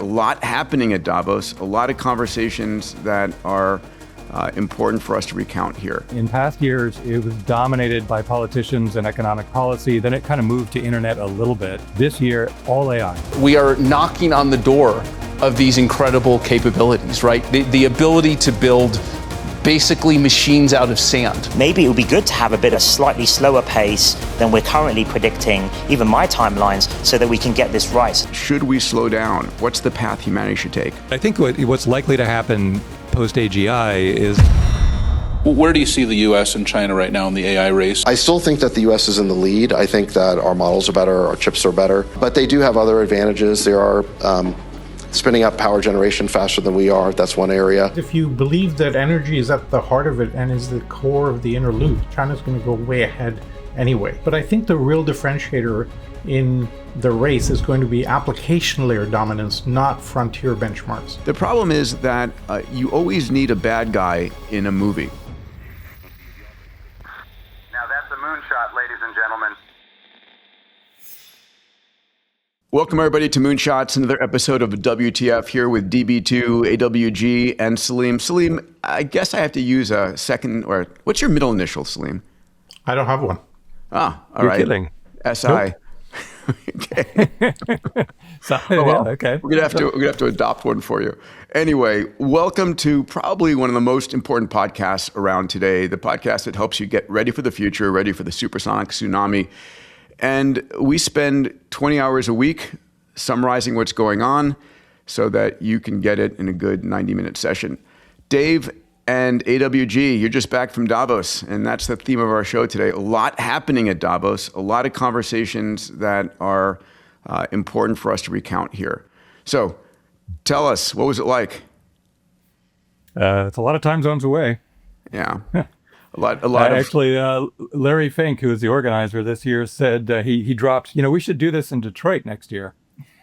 a lot happening at Davos, a lot of conversations that are important for us to recount here. In past years, it was dominated by politicians and economic policy. Then it kind of moved to internet a little bit. This year, all AI. We are knocking on the door of these incredible capabilities, right? The ability to build basically machines out of sand. Maybe it would be good to have a bit of slightly slower pace than we're currently predicting, even my timelines, so that we can get this right. Should we slow down? What's the path humanity should take? I think what's likely to happen post-AGI is... Where do you see the U.S. and China right now in the AI race? I still think that the U.S. is in the lead. I think that our models are better, our chips are better, but they do have other advantages. They are spinning up power generation faster than we are. That's one area. If you believe that energy is at the heart of it and is the core of the inner loop, China's going to go way ahead anyway. But I think the real differentiator in the race is going to be application layer dominance, not frontier benchmarks. The problem is that you always need a bad guy in a movie. Now that's a moonshot, ladies and gentlemen. Welcome everybody to Moonshots, another episode of WTF here with DB2, AWG, and Salim. Salim, I guess I have to use a second, or what's your middle initial, Salim? I don't have one. Ah, all You're right. kidding. SI. Nope. Okay. So, Oh, well. yeah, okay. We're gonna have to adopt one for you. Anyway, welcome to probably one of the most important podcasts around today, the podcast that helps you get ready for the future, ready for the supersonic tsunami. And we spend 20 hours a week summarizing what's going on so that you can get it in a good 90-minute session. Dave and AWG, you're just back from Davos, and that's the theme of our show today. A lot happening at Davos, a lot of conversations that are important for us to recount here. So tell us, what was it like? It's a lot of time zones away. Yeah. A lot of... Actually, Larry Fink, who was the organizer this year, said he dropped, we should do this in Detroit next year.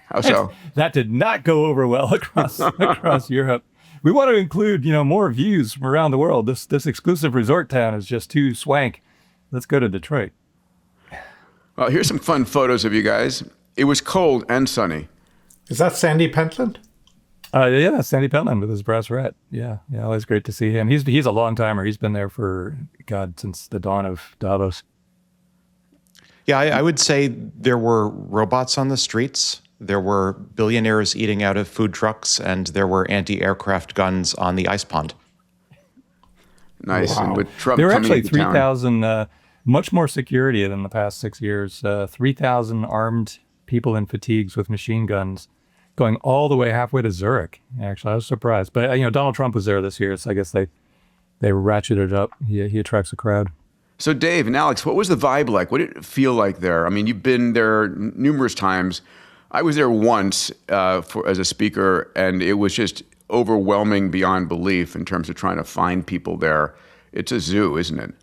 How so? That did not go over well across Europe. We want to include, more views from around the world. This exclusive resort town is just too swank. Let's go to Detroit. Well, here's some fun photos of you guys. It was cold and sunny. Is that Sandy Pentland? Yeah, that's Sandy Pentland with his brass rat. Yeah, always great to see him. He's a long timer. He's been there for, since the dawn of Davos. Yeah, I would say there were robots on the streets. There were billionaires eating out of food trucks, and there were anti-aircraft guns on the ice pond. Nice. Wow. And with Trump There were coming actually into town. 3,000, much more security than the past 6 years. 3,000 armed people in fatigues with machine guns going all the way halfway to Zurich. Actually, I was surprised. But, Donald Trump was there this year, so I guess they ratcheted up. He attracts a crowd. So Dave and Alex, what was the vibe like? What did it feel like there? I mean, you've been there numerous times. I was there once as a speaker, and it was just overwhelming beyond belief in terms of trying to find people there. It's a zoo, isn't it?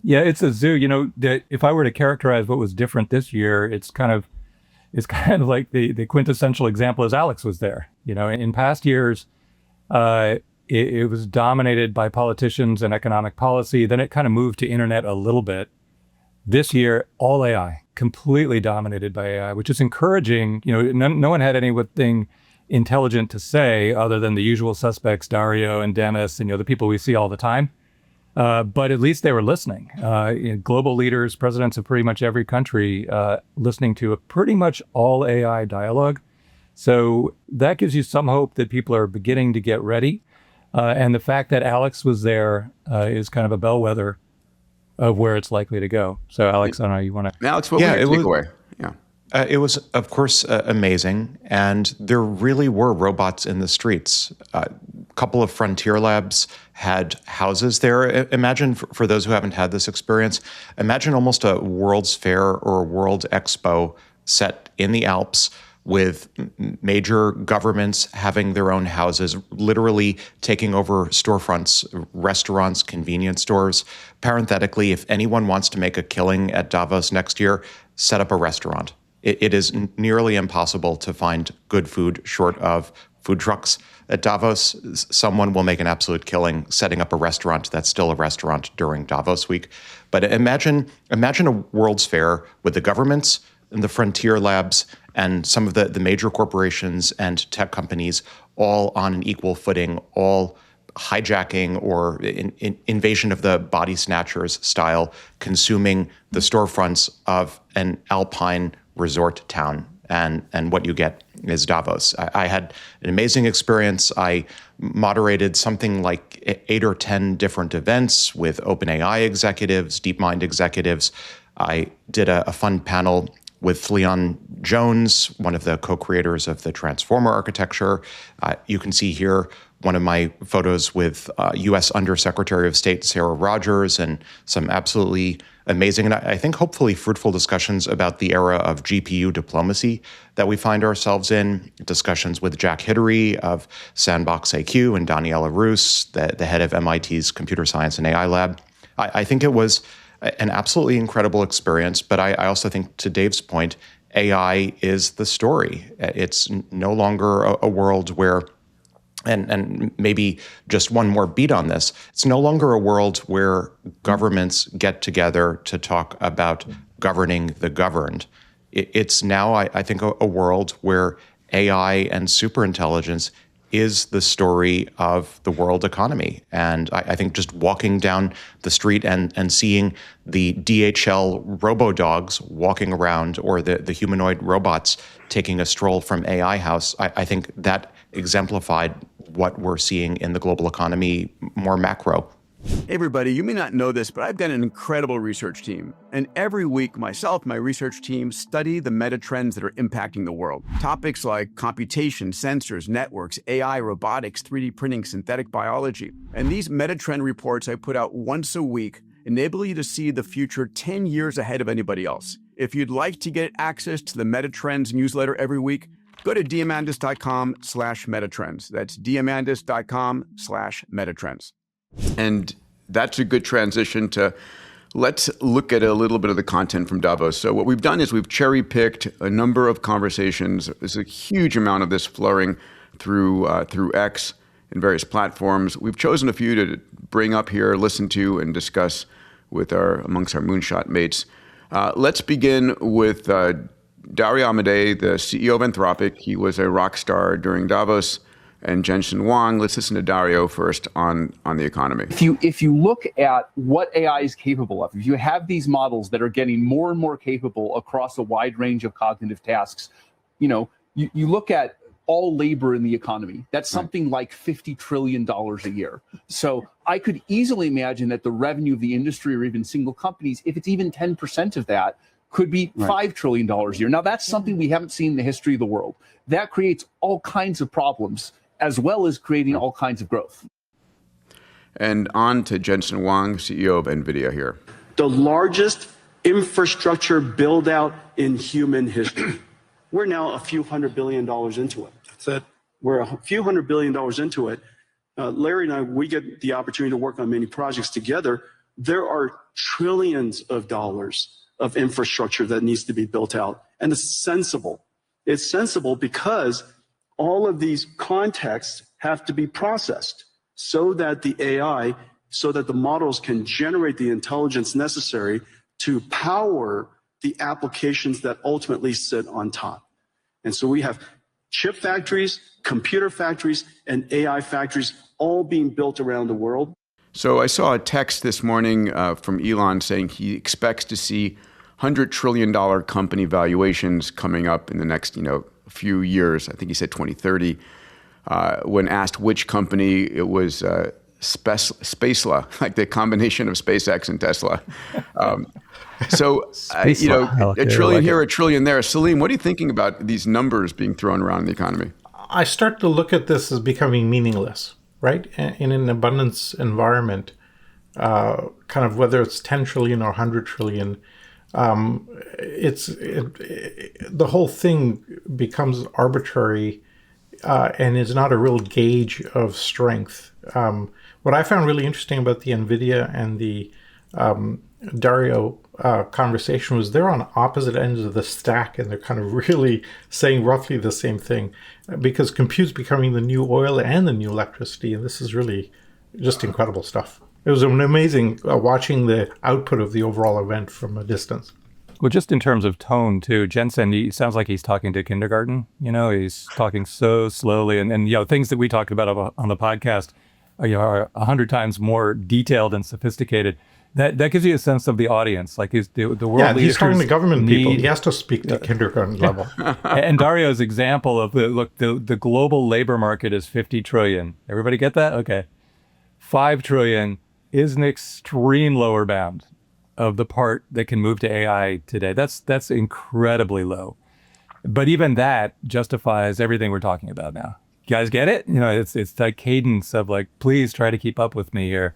Yeah, it's a zoo. If I were to characterize what was different this year, it's kind of like the quintessential example is Alex was there. In past years, it was dominated by politicians and economic policy. Then it kind of moved to internet a little bit. This year, all AI, completely dominated by AI, which is encouraging. No one had anything intelligent to say other than the usual suspects, Dario and Dennis, and the people we see all the time. But at least they were listening. Global leaders, presidents of pretty much every country, listening to a pretty much all AI dialogue. So that gives you some hope that people are beginning to get ready. And the fact that Alex was there is kind of a bellwether of where it's likely to go. So Alex, I don't know, you want to... Alex, what was your takeaway? Yeah. It was, of course, amazing. And there really were robots in the streets. A couple of frontier labs had houses there. Imagine, for those who haven't had this experience, imagine almost a World's Fair or a World Expo set in the Alps with major governments having their own houses, literally taking over storefronts, restaurants, convenience stores. Parenthetically, if anyone wants to make a killing at Davos next year, set up a restaurant. It is nearly impossible to find good food short of food trucks. At Davos, someone will make an absolute killing setting up a restaurant that's still a restaurant during Davos week. But imagine a World's Fair with the governments and the frontier labs and some of the major corporations and tech companies all on an equal footing, all hijacking or invasion of the body snatchers style, consuming the storefronts of an alpine resort town. And what you get is Davos. I had an amazing experience. I moderated something like 8 or 10 different events with OpenAI executives, DeepMind executives. I did a fun panel with Leon Jones, one of the co-creators of the Transformer architecture. You can see here one of my photos with U.S. Undersecretary of State Sarah Rogers and some absolutely amazing and I think hopefully fruitful discussions about the era of GPU diplomacy that we find ourselves in, discussions with Jack Hidary of Sandbox AQ and Daniela Roos, the head of MIT's Computer Science and AI Lab. I think it was an absolutely incredible experience, but I also think, to Dave's point, AI is the story. It's no longer a world where, and maybe just one more beat on this, it's no longer a world where governments get together to talk about governing the governed. It's now, I think, a world where AI and superintelligence is the story of the world economy. And I think just walking down the street and seeing the DHL robo-dogs walking around, or the humanoid robots taking a stroll from AI House, I think that exemplified what we're seeing in the global economy more macro. Hey everybody, you may not know this, but I've got an incredible research team. And every week, myself and my research team study the meta trends that are impacting the world. Topics like computation, sensors, networks, AI, robotics, 3D printing, synthetic biology. And these meta trend reports I put out once a week enable you to see the future 10 years ahead of anybody else. If you'd like to get access to the Meta Trends newsletter every week, go to diamandis.com/metatrends. That's diamandis.com/metatrends. And that's a good transition to let's look at a little bit of the content from Davos. So what we've done is we've cherry-picked a number of conversations. There's a huge amount of this flowing through X and various platforms. We've chosen a few to bring up here, listen to, and discuss with amongst our moonshot mates. Let's begin with Dario Amodei, the CEO of Anthropic. He was a rock star during Davos. And Jensen Huang. Let's listen to Dario first on the economy. If you look at what AI is capable of, if you have these models that are getting more and more capable across a wide range of cognitive tasks, you look at all labor in the economy. That's something like $50 trillion a year. So I could easily imagine that the revenue of the industry, or even single companies, if it's even 10% of that, could be $5 trillion a year. Now, that's something we haven't seen in the history of the world. That creates all kinds of problems, as well as creating all kinds of growth. And on to Jensen Huang, CEO of NVIDIA here. The largest infrastructure build out in human history. We're now a few $100 billion into it. That's it. We're a few $100 billion into it. Larry and I, we get the opportunity to work on many projects together. There are trillions of dollars of infrastructure that needs to be built out. And it's sensible. It's sensible because all of these contexts have to be processed so that the AI, so that the models can generate the intelligence necessary to power the applications that ultimately sit on top. And so we have chip factories, computer factories, and AI factories all being built around the world. So I saw a text this morning from Elon saying he expects to see $100 trillion company valuations coming up in the next, few years. I think he said 2030. When asked which company, it was Spacela, like the combination of SpaceX and Tesla. A trillion here, a trillion there. Salim, what are you thinking about these numbers being thrown around in the economy? I start to look at this as becoming meaningless, right? In an abundance environment, kind of whether it's 10 trillion or 100 trillion, the whole thing becomes arbitrary and is not a real gauge of strength. What I found really interesting about the NVIDIA and the Dario conversation was they're on opposite ends of the stack, and they're kind of really saying roughly the same thing, because compute's becoming the new oil and the new electricity, and this is really just incredible stuff. It was an amazing watching the output of the overall event from a distance. Well, just in terms of tone too, Jensen, he sounds like he's talking to kindergarten. He's talking so slowly, and things that we talked about on the podcast are 100 times more detailed and sophisticated. That gives you a sense of the audience. Like the world leaders. He's talking to government people. He has to speak to kindergarten level. And Dario's example of the global labor market is 50 trillion. Everybody get that? Okay. 5 trillion is an extreme lower bound of the part that can move to AI today. That's incredibly low. But even that justifies everything we're talking about now. You guys get it? It's that cadence of like, please try to keep up with me here.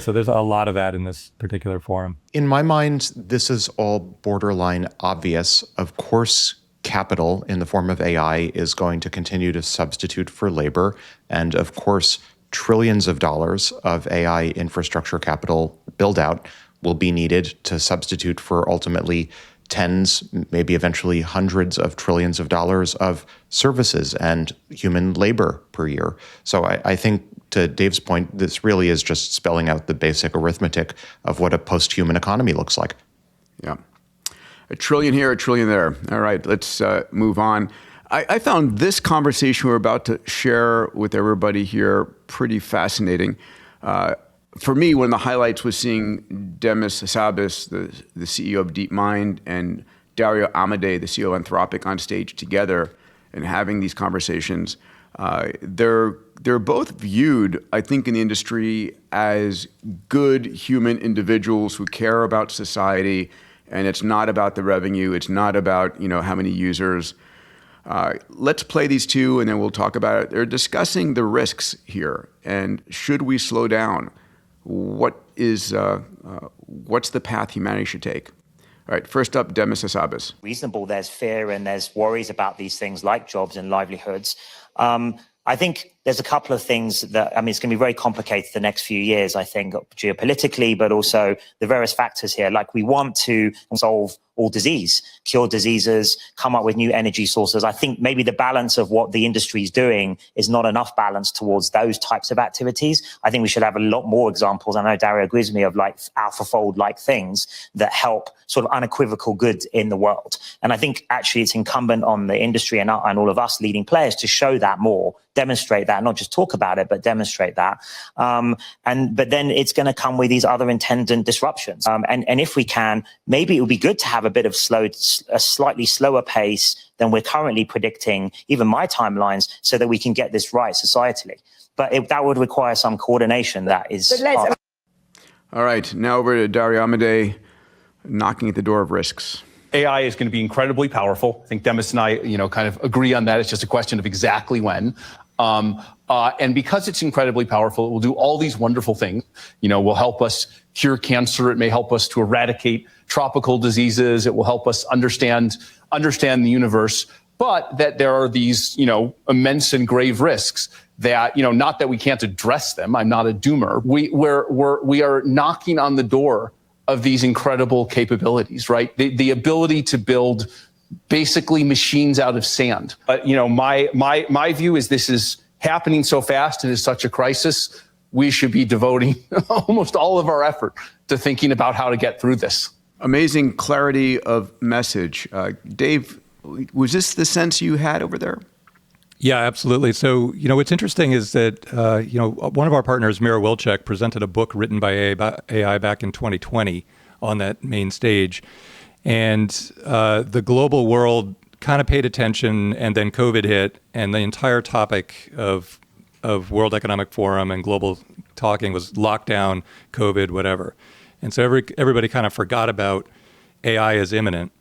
So there's a lot of that in this particular forum. In my mind, this is all borderline obvious. Of course, capital in the form of AI is going to continue to substitute for labor. And of course, trillions of dollars of AI infrastructure capital build out will be needed to substitute for ultimately tens, maybe eventually hundreds of trillions of dollars of services and human labor per year. So I think, to Dave's point, this really is just spelling out the basic arithmetic of what a post-human economy looks like. Yeah. A trillion here, a trillion there. All right, let's move on. I found this conversation we're about to share with everybody here pretty fascinating. For me, one of the highlights was seeing Demis Hassabis, the CEO of DeepMind, and Dario Amodei, the CEO of Anthropic, on stage together and having these conversations. They're both viewed, I think, in the industry as good human individuals who care about society, and it's not about the revenue. It's not about how many users. Let's play these two, and then we'll talk about it. They're discussing the risks here, and should we slow down? What's the path humanity should take? All right, first up, Demis Hassabis. Reasonable. There's fear and there's worries about these things like jobs and livelihoods. I think there's a couple of things that, it's going to be very complicated the next few years, I think, geopolitically, but also the various factors here. Like, we want to solve all disease, cure diseases, come up with new energy sources. I think maybe the balance of what the industry is doing is not enough balance towards those types of activities. I think we should have a lot more examples. I know Dario agrees with me of like AlphaFold-like things that help sort of unequivocal good in the world. And I think actually it's incumbent on the industry and all of us leading players to show that more, demonstrate that, not just talk about it, but demonstrate that. But then it's going to come with these other attendant disruptions. And if we can, maybe it would be good to have a bit of a slightly slower pace than we're currently predicting, even my timelines, so that we can get this right societally. But that would require some coordination. That is. All right, now over to Dario Amodei, knocking at the door of risks. AI is going to be incredibly powerful. I think Demis and I, kind of agree on that. It's just a question of exactly when. And because it's incredibly powerful, it will do all these wonderful things. Will help us cure cancer. It may help us to eradicate tropical diseases. It will help us understand the universe. But that there are these, immense and grave risks that, not that we can't address them. I'm not a doomer. We are knocking on the door of these incredible capabilities, right? The ability to build basically machines out of sand. But my view is this is happening so fast and is such a crisis. We should be devoting almost all of our effort to thinking about how to get through this. Amazing clarity of message. Dave, was this the sense you had over there? Yeah, absolutely. So, what's interesting is that, one of our partners, Mira Wilczek, presented a book written by AI back in 2020 on that main stage. And the global world kind of paid attention, and then COVID hit, and the entire topic of World Economic Forum and global talking was lockdown, COVID, whatever. And so everybody kind of forgot about AI as imminent.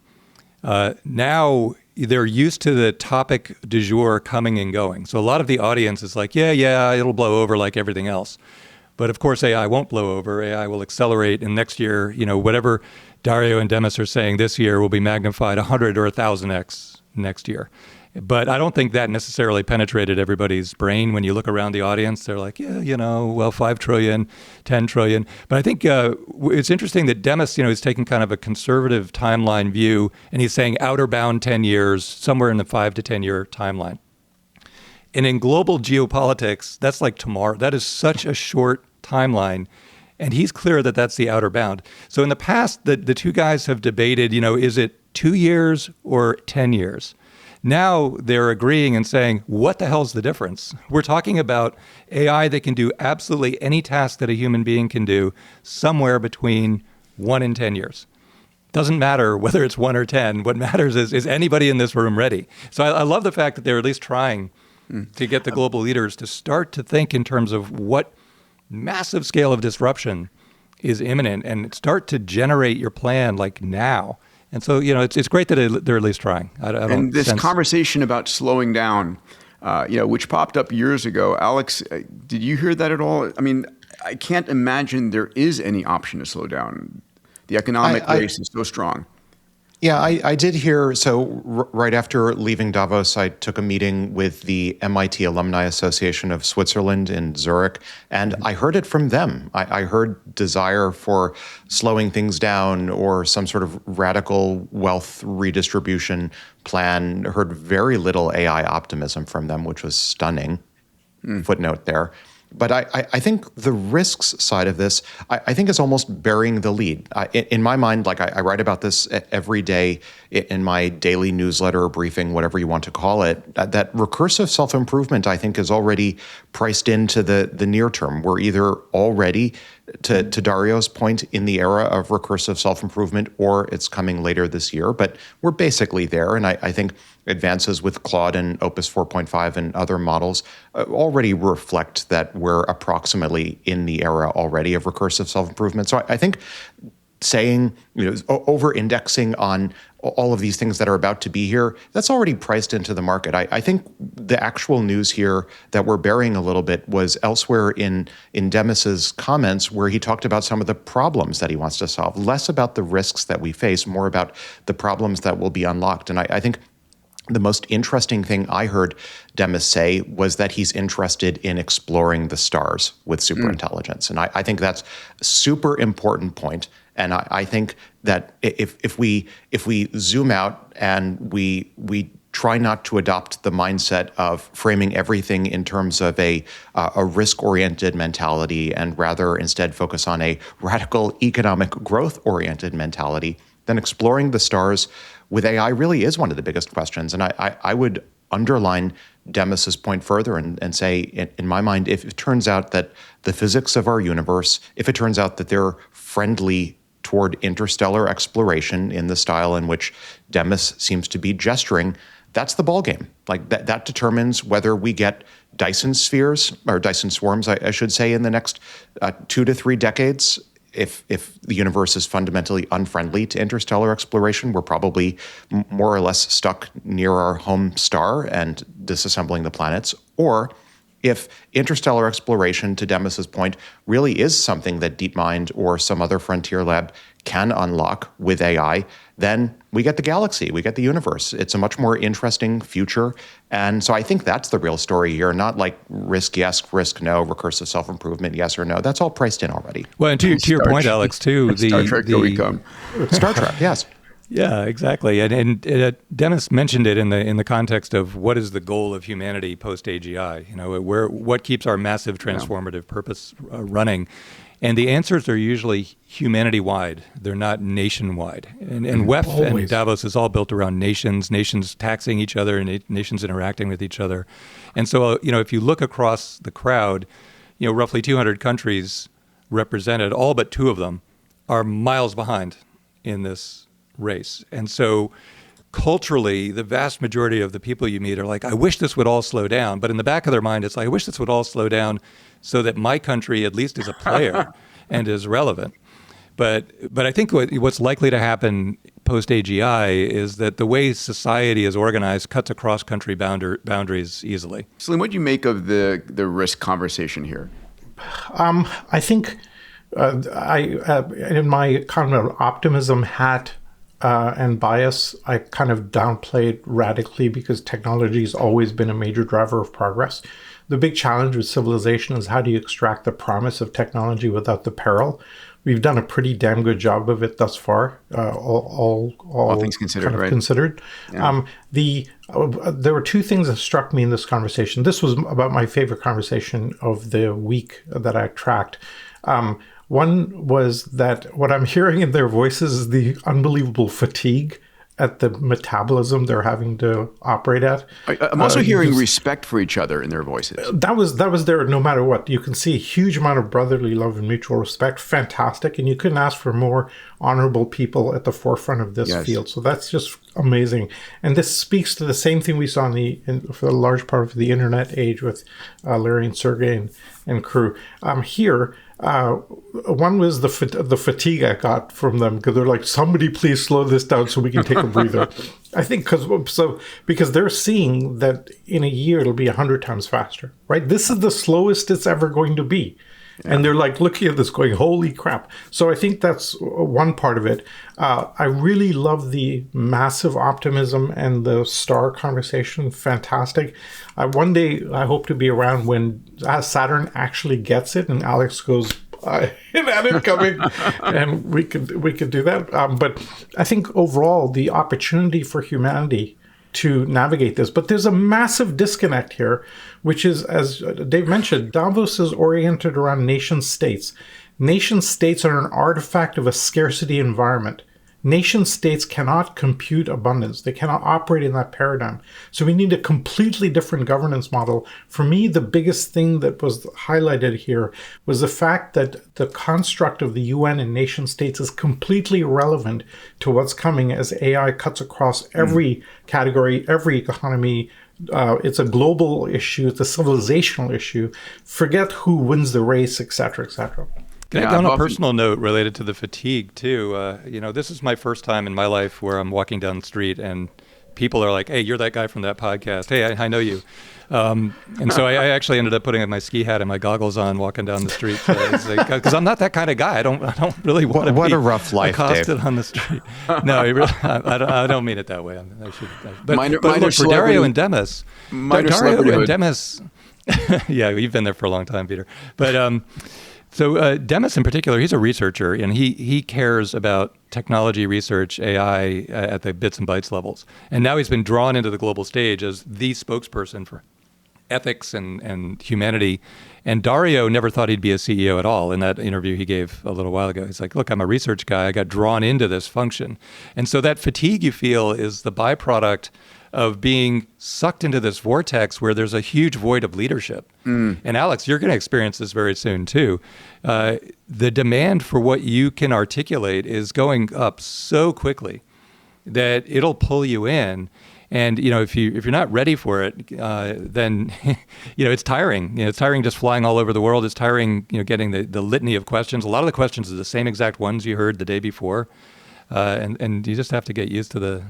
Now they're used to the topic du jour coming and going. So a lot of the audience is like, yeah, it'll blow over like everything else. But of course, AI won't blow over. AI will accelerate. And next year, whatever Dario and Demis are saying this year will be magnified 100 or 1,000x next year. But I don't think that necessarily penetrated everybody's brain. When you look around the audience, they're like, 5 trillion, 10 trillion. But I think it's interesting that Demis, is taking kind of a conservative timeline view, and he's saying outer bound 10 years, somewhere in the 5 to 10 year timeline. And in global geopolitics, that's like tomorrow. That is such a short timeline. And he's clear that that's the outer bound. So in the past, the two guys have debated, is it 2 years or 10 years? Now they're agreeing and saying, what the hell's the difference? We're talking about AI that can do absolutely any task that a human being can do somewhere between 1 and 10 years. Doesn't matter whether it's 1 or 10. What matters is anybody in this room ready? So I love the fact that they're at least trying to get the global leaders to start to think in terms of what massive scale of disruption is imminent and start to generate your plan like now. And so, it's great that they're at least trying. And this conversation about slowing down, which popped up years ago. Alex, did you hear that at all? I mean, I can't imagine there is any option to slow down. The economic race is so strong. Yeah, I did hear. So right after leaving Davos, I took a meeting with the MIT Alumni Association of Switzerland in Zurich, and I heard it from them. I heard desire for slowing things down or some sort of radical wealth redistribution plan. Heard very little AI optimism from them, which was stunning. Footnote there. But I think the risks side of this, I think is almost burying the lead. In my mind, like I write about this every day in my daily newsletter or briefing, whatever you want to call it, that recursive self-improvement, I think, is already priced into the near term. We're either already, to Dario's point, in the era of recursive self-improvement, or it's coming later this year. But we're basically there. And I think advances with Claude and Opus 4.5 and other models already reflect that we're approximately in the era already of recursive self-improvement. So I think saying, over-indexing on all of these things that are about to be here, that's already priced into the market. I think the actual news here that we're burying a little bit was elsewhere in Demis's comments, where he talked about some of the problems that he wants to solve, less about the risks that we face, more about the problems that will be unlocked. And I think the most interesting thing I heard Demis say was that he's interested in exploring the stars with superintelligence. And I think that's a super important point. And I think that if we zoom out and we try not to adopt the mindset of framing everything in terms of a risk-oriented mentality and rather instead focus on a radical economic growth-oriented mentality, then exploring the stars with AI really is one of the biggest questions. And I would underline Demis's point further and say, in my mind, if it turns out that the physics of our universe, if it turns out that they're friendly toward interstellar exploration in the style in which Demis seems to be gesturing, that's the ballgame. Like that determines whether we get Dyson spheres, or Dyson swarms, I should say, in the next 2 to 3 decades. If the universe is fundamentally unfriendly to interstellar exploration, we're probably more or less stuck near our home star and disassembling the planets. Or if interstellar exploration, to Demis's point, really is something that DeepMind or some other frontier lab can unlock with AI, then we get the galaxy, we get the universe. It's a much more interesting future. And so I think that's the real story here, not like risk yes, risk no, recursive self-improvement yes or no. That's all priced in already. Well, and to your point, Alex, too. Star Trek will become. Star Trek, yes. Yeah, exactly. And Demis mentioned it in the context of what is the goal of humanity post-AGI? What keeps our massive transformative purpose running? And the answers are usually humanity-wide. They're not nation-wide. And WEF and Davos is all built around nations taxing each other and nations interacting with each other. And so, if you look across the crowd, roughly 200 countries represented, all but 2 of them are miles behind in this race. And so culturally, the vast majority of the people you meet are like, I wish this would all slow down. But in the back of their mind, it's like, I wish this would all slow down so that my country at least is a player and is relevant. But I think what's likely to happen post-AGI is that the way society is organized cuts across country boundaries easily. Salim, what do you make of the risk conversation here? I think in my kind of optimism hat and bias, I kind of downplayed radically because technology has always been a major driver of progress. The big challenge with civilization is how do you extract the promise of technology without the peril? We've done a pretty damn good job of it thus far, all things considered, kind of right? Considered. Yeah. There were 2 things that struck me in this conversation. This was about my favorite conversation of the week that I tracked. One was that what I'm hearing in their voices is the unbelievable fatigue at the metabolism they're having to operate at. I'm also hearing respect for each other in their voices. That was there no matter what. You can see a huge amount of brotherly love and mutual respect. Fantastic. And you couldn't ask for more honorable people at the forefront of this field. So that's just amazing. And this speaks to the same thing we saw for a large part of the internet age with Larry and Sergey and crew. Here, one was the fatigue I got from them, because they're like, somebody please slow this down so we can take a breather. I think because they're seeing that in a year it'll be 100 times faster, right? This is the slowest it's ever going to be. Yeah. And they're like looking at this going, holy crap. So I think that's one part of it. I really love the massive optimism and the star conversation. Fantastic. One day I hope to be around when Saturn actually gets it and Alex goes, at it coming, and we could do that. But I think overall the opportunity for humanity to navigate this. But there's a massive disconnect here, which is, as Dave mentioned, Davos is oriented around nation states. Nation states are an artifact of a scarcity environment. Nation states cannot compute abundance. They cannot operate in that paradigm. So we need a completely different governance model. For me, the biggest thing that was highlighted here was the fact that the construct of the UN and nation states is completely irrelevant to what's coming as AI cuts across every category, every economy. It's a global issue. It's a civilizational issue. Forget who wins the race, et cetera, et cetera. On a personal note related to the fatigue too, this is my first time in my life where I'm walking down the street and people are like, hey, you're that guy from that podcast. Hey, I know you. And so I actually ended up putting my ski hat and my goggles on, walking down the street, because I'm not that kind of guy. I don't really want to be a rough life, accosted Dave. On the street. No, I don't mean it that way. But minor look, for Dario and Demis, yeah, you've been there for a long time, Peter. But so Demis in particular, he's a researcher, and he cares about technology research, AI at the bits and bytes levels. And now he's been drawn into the global stage as the spokesperson for ethics and humanity. And Dario never thought he'd be a CEO at all. In that interview he gave a little while ago, he's like, look, I'm a research guy. I got drawn into this function. And so that fatigue you feel is the byproduct of being sucked into this vortex where there's a huge void of leadership. And Alex, you're going to experience this very soon too. The demand for what you can articulate is going up so quickly that it'll pull you in. And if you're not ready for it, then it's tiring. It's tiring just flying all over the world. It's tiring, getting the litany of questions. A lot of the questions are the same exact ones you heard the day before, and you just have to get used to the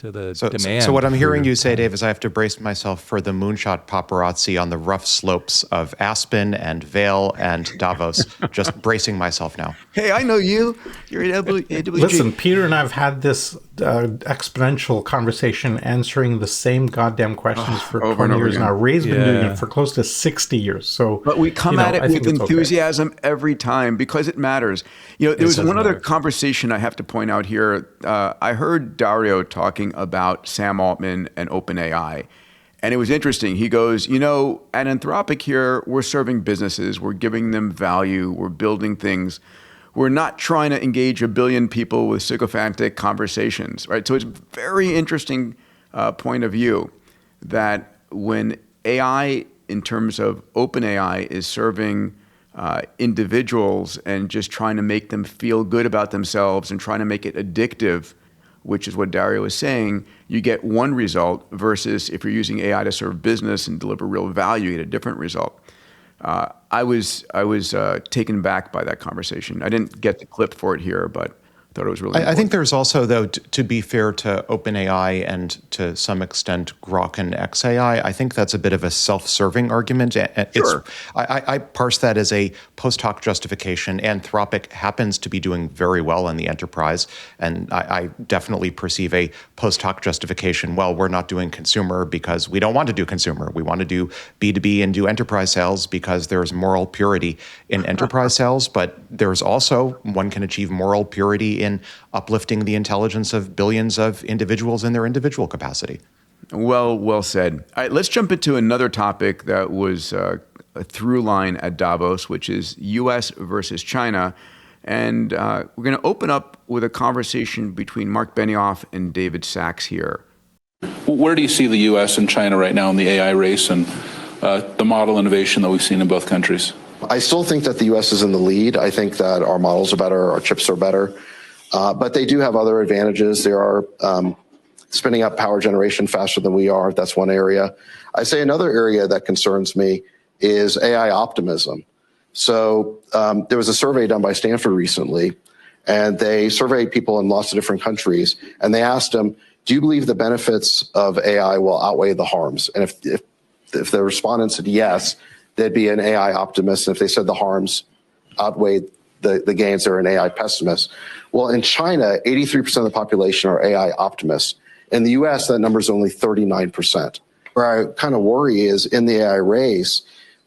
demand. So what I'm hearing you say, Dave, is I have to brace myself for the moonshot paparazzi on the rough slopes of Aspen and Vail and Davos. Just bracing myself now. Hey, I know you. You're at AWG. Listen, Peter and I have had this exponential conversation answering the same goddamn questions for 20 years now. Ray's been doing it for close to 60 years. So, but we come at it with enthusiasm every time because it matters. There was one other conversation I have to point out here. I heard Dario talking about Sam Altman and OpenAI. And it was interesting. He goes, at Anthropic here, we're serving businesses. We're giving them value. We're building things. We're not trying to engage 1 billion people with sycophantic conversations, right? So it's a very interesting point of view that when AI, in terms of OpenAI, is serving individuals and just trying to make them feel good about themselves and trying to make it addictive, which is what Dario is saying, you get one result versus if you're using AI to serve business and deliver real value, you get a different result. I was taken back by that conversation. I didn't get the clip for it here, but I thought it was really important. I think there's also, though, to be fair to OpenAI and to some extent Grok and XAI, I think that's a bit of a self-serving argument. Sure. I parse that as a post hoc justification. Anthropic happens to be doing very well in the enterprise, and I definitely perceive a post hoc justification. Well, we're not doing consumer because we don't want to do consumer. We want to do B2B and do enterprise sales because there's moral purity in enterprise sales, but there's also, one can achieve moral purity in uplifting the intelligence of billions of individuals in their individual capacity. Well said. All right, let's jump into another topic that was a through line at Davos, which is U.S. versus China. And we're going to open up with a conversation between Mark Benioff and David Sachs here. Where do you see the U.S. and China right now in the AI race and the model innovation that we've seen in both countries? I still think that the U.S. is in the lead. I think that our models are better, our chips are better, but they do have other advantages. They are spinning up power generation faster than we are. That's one area. I say another area that concerns me is AI optimism. So there was a survey done by Stanford recently, and they surveyed people in lots of different countries, and they asked them, do you believe the benefits of AI will outweigh the harms? And if the respondents said yes, they'd be an AI optimist. And if they said the harms outweighed the gains, they're an AI pessimist. Well, in China, 83% of the population are AI optimists. In the US, that number is only 39%. Where I kind of worry is in the AI race,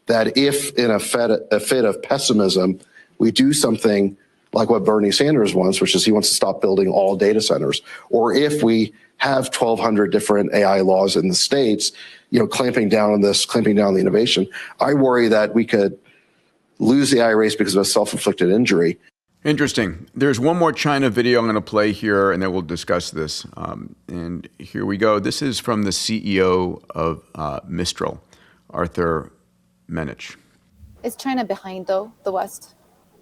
that if in a fit of pessimism, we do something like what Bernie Sanders wants, which is he wants to stop building all data centers, or if we have 1,200 different AI laws in the states, clamping down on this, clamping down on the innovation, I worry that we could lose the AI race because of a self-inflicted injury. Interesting. There's one more China video I'm going to play here, and then we'll discuss this. And here we go. This is from the CEO of Mistral, Arthur Menich. Is China behind, though, the West?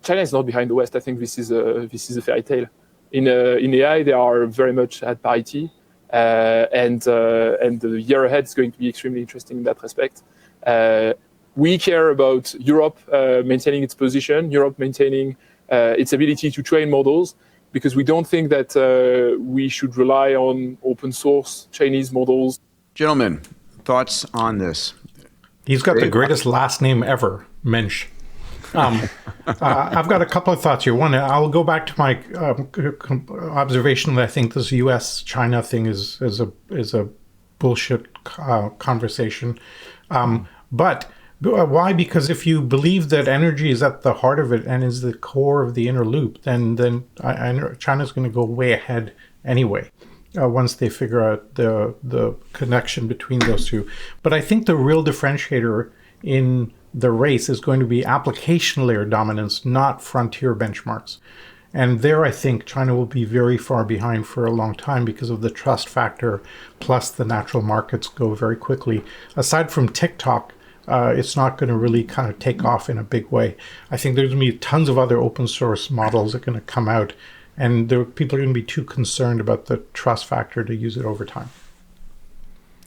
China is not behind the West. I think this is a fairy tale. In AI, they are very much at parity, and the year ahead is going to be extremely interesting in that respect. We care about Europe maintaining its position, Europe maintaining its ability to train models, because we don't think that we should rely on open source Chinese models. Gentlemen, thoughts on this? He's got the greatest last name ever, Mensch. I've got a couple of thoughts here. One, I'll go back to my observation that I think this U.S.-China thing is a bullshit conversation. But why? Because if you believe that energy is at the heart of it and is the core of the inner loop, then China's going to go way ahead anyway. Once they figure out the connection between those two. But I think the real differentiator in the race is going to be application layer dominance, not frontier benchmarks. And there, I think China will be very far behind for a long time because of the trust factor, plus the natural markets go very quickly. Aside from TikTok, it's not going to really kind of take off in a big way. I think there's going to be tons of other open source models that are going to come out, and people are going to be too concerned about the trust factor to use it over time.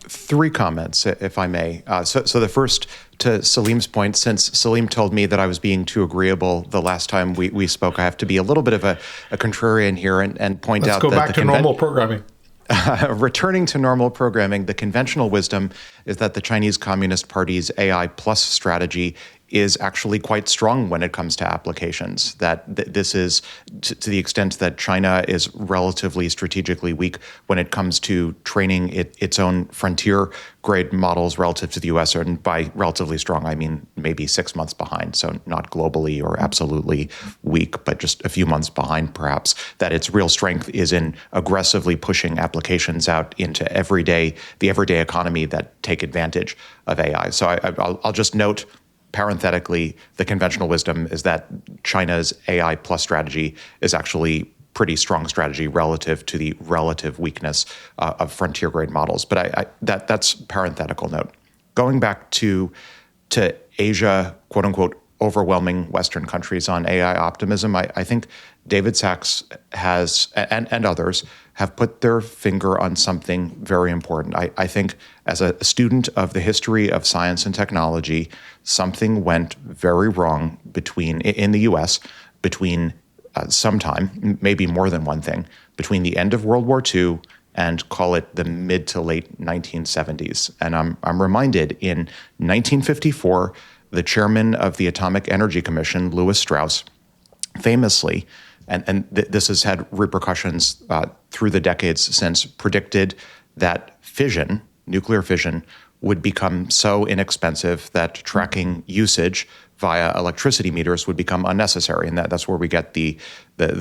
3 comments, if I may. So the first, to Salim's point, since Salim told me that I was being too agreeable the last time we spoke, I have to be a little bit of a contrarian here and point out that— Let's go back to normal programming. Returning to normal programming, the conventional wisdom is that the Chinese Communist Party's AI plus strategy is actually quite strong when it comes to applications. That this is, to the extent that China is relatively strategically weak when it comes to training its own frontier-grade models relative to the US, and by relatively strong, I mean maybe 6 months behind, so not globally or absolutely weak, but just a few months behind perhaps, that its real strength is in aggressively pushing applications out into the everyday economy that take advantage of AI. So I'll just note, parenthetically, the conventional wisdom is that China's AI plus strategy is actually pretty strong strategy relative to the relative weakness of frontier grade models. But that's parenthetical note. Going back to Asia, quote unquote, overwhelming Western countries on AI optimism, I think David Sachs has, and others, have put their finger on something very important. I think as a student of the history of science and technology, something went very wrong in the US between sometime, maybe more than one thing, between the end of World War II and call it the mid to late 1970s. And I'm reminded in 1954, the chairman of the Atomic Energy Commission, Lewis Strauss, famously, and this has had repercussions through the decades since, predicted that fission, nuclear fission, would become so inexpensive that tracking usage via electricity meters would become unnecessary. And that's where we get the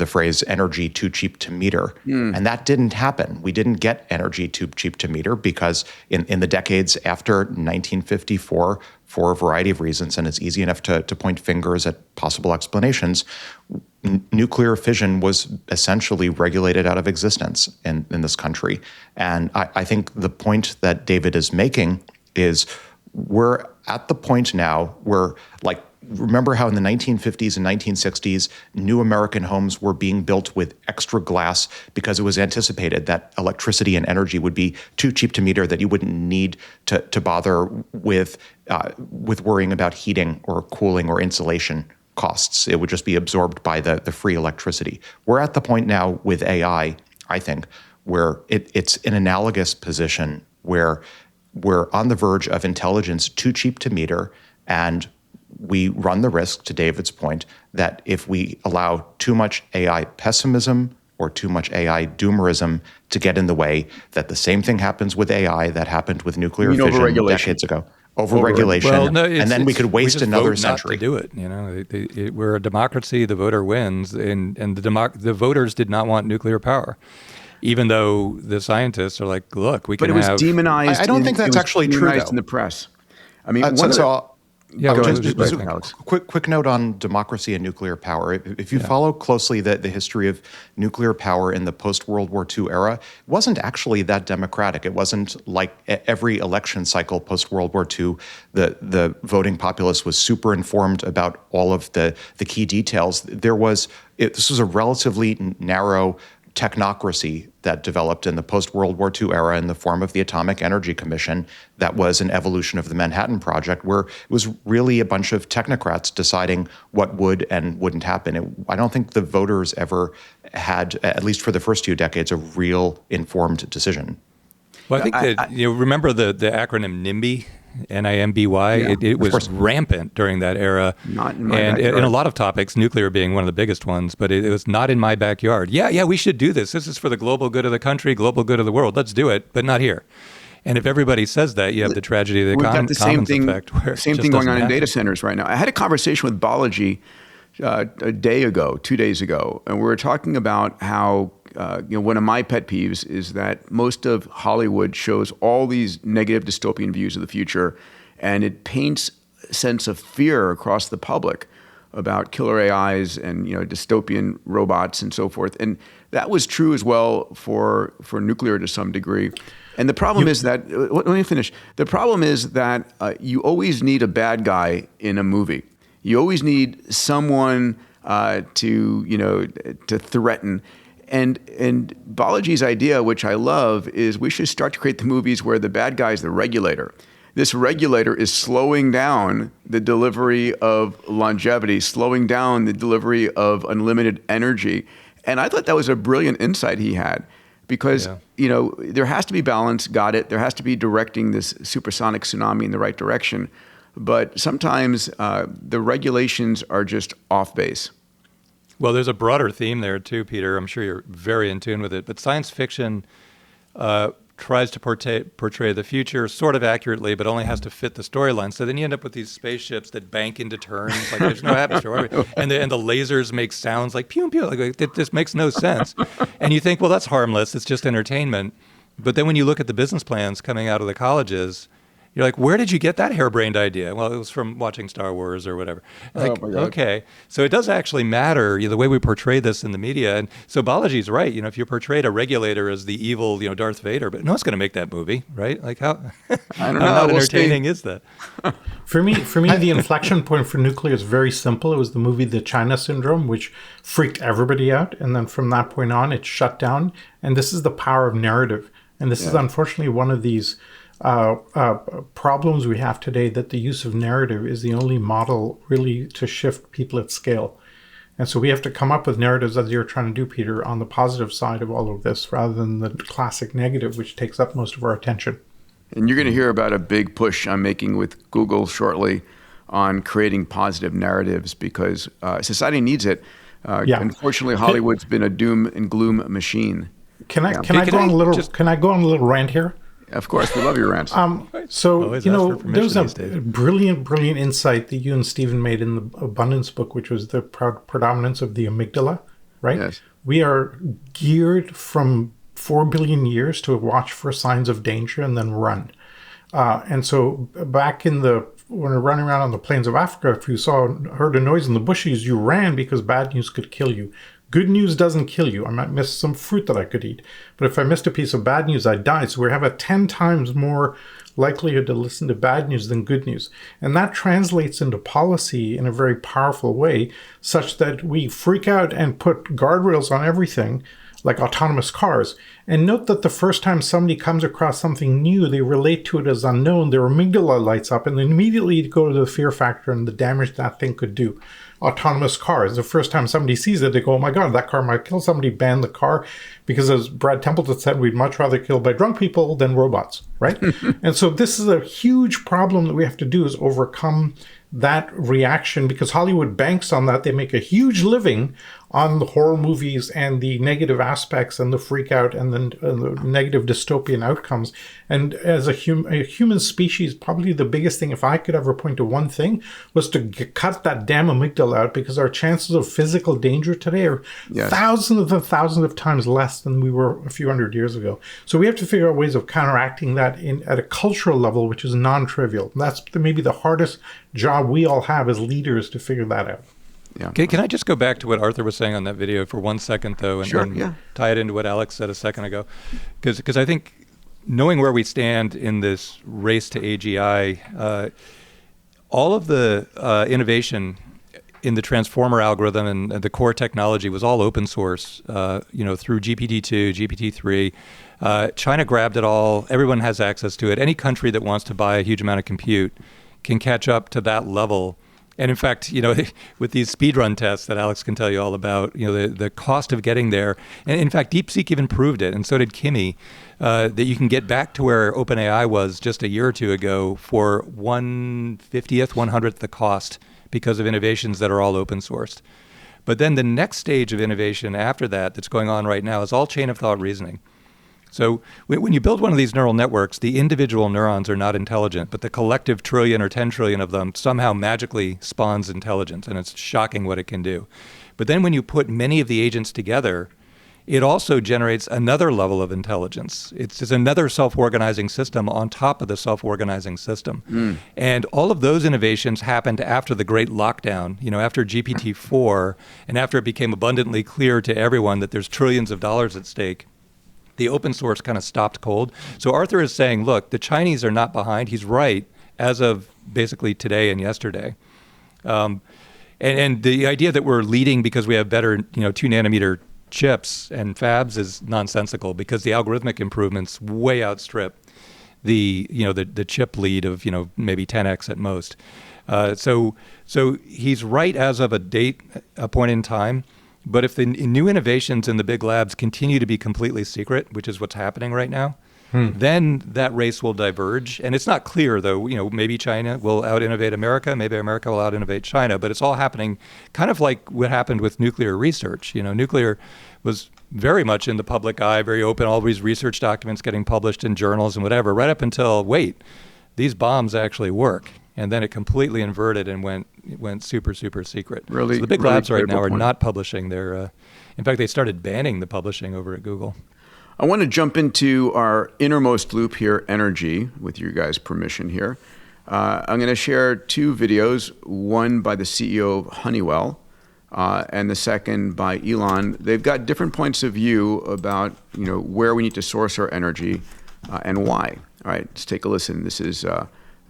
phrase energy too cheap to meter. And that didn't happen. We didn't get energy too cheap to meter because in the decades after 1954, for a variety of reasons, and it's easy enough to point fingers at possible explanations. Nuclear fission was essentially regulated out of existence in this country. And I think the point that David is making is we're at the point now where, like, remember how in the 1950s and 1960s, new American homes were being built with extra glass because it was anticipated that electricity and energy would be too cheap to meter, that you wouldn't need to bother with worrying about heating or cooling or insulation costs. It would just be absorbed by the free electricity. We're at the point now with AI, I think, where it's an analogous position where we're on the verge of intelligence too cheap to meter, and we run the risk, to David's point, that if we allow too much AI pessimism or too much AI doomerism to get in the way, that the same thing happens with AI that happened with nuclear fission decades ago. Overregulation, well, and then we could waste another century. Not to do it, you know, we're a democracy. The voter wins, and the voters did not want nuclear power, even though the scientists are like, look, we can. But it was demonized. I don't think that's actually true, though. In the press. I mean, just a quick note on democracy and nuclear power. If you follow closely the history of nuclear power in the post-World War II era, it wasn't actually that democratic. It wasn't like every election cycle post-World War II, the voting populace was super informed about all of the key details. This was a relatively narrow technocracy that developed in the post-World War II era in the form of the Atomic Energy Commission that was an evolution of the Manhattan Project, where it was really a bunch of technocrats deciding what would and wouldn't happen. I don't think the voters ever had, at least for the first few decades, a real informed decision. Well, I think that, remember the acronym NIMBY? NIMBY. Yeah, it was rampant during that era. Not in my and backyard. in a lot of topics, nuclear being one of the biggest ones, but it was not in my backyard. Yeah, we should do this. This is for the global good of the country, global good of the world. Let's do it, but not here. And if everybody says that, you have the tragedy of the commons effect. Where same thing going on in data centers right now. I had a conversation with Balaji a day ago, 2 days ago, and we were talking about how one of my pet peeves is that most of Hollywood shows all these negative dystopian views of the future, and it paints a sense of fear across the public about killer AIs and dystopian robots and so forth. And that was true as well for nuclear to some degree. And the problem is that, let me finish. The problem is that you always need a bad guy in a movie. You always need someone to threaten. And Balaji's idea, which I love, is we should start to create the movies where the bad guy is the regulator. This regulator is slowing down the delivery of longevity, slowing down the delivery of unlimited energy. And I thought that was a brilliant insight he had, because there has to be balance, got it. There has to be directing this supersonic tsunami in the right direction. But sometimes the regulations are just off base. Well, there's a broader theme there too, Peter. I'm sure you're very in tune with it. But science fiction tries to portray the future sort of accurately, but only has to fit the storyline. So then you end up with these spaceships that bank into turns, like there's no atmosphere, and the lasers make sounds like pew pew. Like it just makes no sense. And you think, well, that's harmless. It's just entertainment. But then when you look at the business plans coming out of the colleges, you're like, where did you get that harebrained idea? Well, it was from watching Star Wars or whatever. Like, okay. So it does actually matter, the way we portray this in the media. And so Balaji's right. If you portrayed a regulator as the evil, Darth Vader, but no one's going to make that movie, right? Like how entertaining is that? For me, the inflection point for nuclear is very simple. It was the movie The China Syndrome, which freaked everybody out. And then from that point on, it shut down. And this is the power of narrative. And this is unfortunately one of these problems we have today, that the use of narrative is the only model really to shift people at scale. And so we have to come up with narratives, as you're trying to do, Peter, on the positive side of all of this, rather than the classic negative, which takes up most of our attention. And you're going to hear about a big push I'm making with Google shortly on creating positive narratives, because society needs it. Unfortunately, Hollywood's been a doom and gloom machine. Can I go on a little rant here? Of course, we love your rants. There's a brilliant insight that you and Stephen made in the Abundance book, which was the predominance of the amygdala, right? Yes. We are geared from 4 billion years to watch for signs of danger and then run. And so back in the when you're running around on the plains of Africa, if you heard a noise in the bushes, you ran because bad news could kill you. Good news doesn't kill you. I might miss some fruit that I could eat. But if I missed a piece of bad news, I'd die. So we have a 10 times more likelihood to listen to bad news than good news. And that translates into policy in a very powerful way, such that we freak out and put guardrails on everything, like autonomous cars. And note that the first time somebody comes across something new, they relate to it as unknown, their amygdala lights up, and they immediately go to the fear factor and the damage that thing could do. Autonomous cars. The first time somebody sees it, they go, oh my God, that car might kill somebody, ban the car. Because as Brad Templeton said, we'd much rather kill by drunk people than robots, right? And so this is a huge problem that we have to do, is overcome that reaction, because Hollywood banks on that. They make a huge living on the horror movies and the negative aspects and the freak out and the negative dystopian outcomes. And as a human species, probably the biggest thing, if I could ever point to one thing, was to cut that damn amygdala out, because our chances of physical danger today are thousands and thousands of times less than we were a few hundred years ago. So we have to figure out ways of counteracting that at a cultural level, which is non-trivial. That's maybe the hardest job we all have as leaders, to figure that out. Yeah. Can I just go back to what Arthur was saying on that video for 1 second, though, and tie it into what Alex said a second ago? Because I think knowing where we stand in this race to AGI, all of the innovation in the transformer algorithm and the core technology was all open source, through GPT-2, GPT-3. China grabbed it all. Everyone has access to it. Any country that wants to buy a huge amount of compute can catch up to that level. And in fact, with these speedrun tests that Alex can tell you all about, the cost of getting there, and in fact, DeepSeek even proved it, and so did Kimi, that you can get back to where OpenAI was just a year or two ago for 1/50th, 100th the cost, because of innovations that are all open sourced. But then the next stage of innovation after that that's going on right now is all chain of thought reasoning. So when you build one of these neural networks, the individual neurons are not intelligent, but the collective trillion or 10 trillion of them somehow magically spawns intelligence, and it's shocking what it can do. But then when you put many of the agents together, it also generates another level of intelligence. It's just another self-organizing system on top of the self-organizing system. And all of those innovations happened after the great lockdown, after GPT-4, and after it became abundantly clear to everyone that there's trillions of dollars at stake. The open source kind of stopped cold. So Arthur is saying, look, the Chinese are not behind. He's right, as of basically today and yesterday. And the idea that we're leading because we have better, 2-nanometer chips and fabs is nonsensical, because the algorithmic improvements way outstrip the chip lead of, maybe 10x at most. So he's right as of a point in time. But if the new innovations in the big labs continue to be completely secret, which is what's happening right now, then that race will diverge. And it's not clear, though, maybe China will out-innovate America, maybe America will out-innovate China, but it's all happening kind of like what happened with nuclear research. Nuclear was very much in the public eye, very open, all these research documents getting published in journals and whatever, right up until, wait, these bombs actually work. And then it completely inverted and went super, super secret. Really, so the big labs right now are not publishing their, in fact, they started banning the publishing over at Google. I want to jump into our innermost loop here, energy, with your guys' permission here. I'm going to share two videos, one by the CEO of Honeywell, and the second by Elon. They've got different points of view about, where we need to source our energy and why. All right, let's take a listen. This is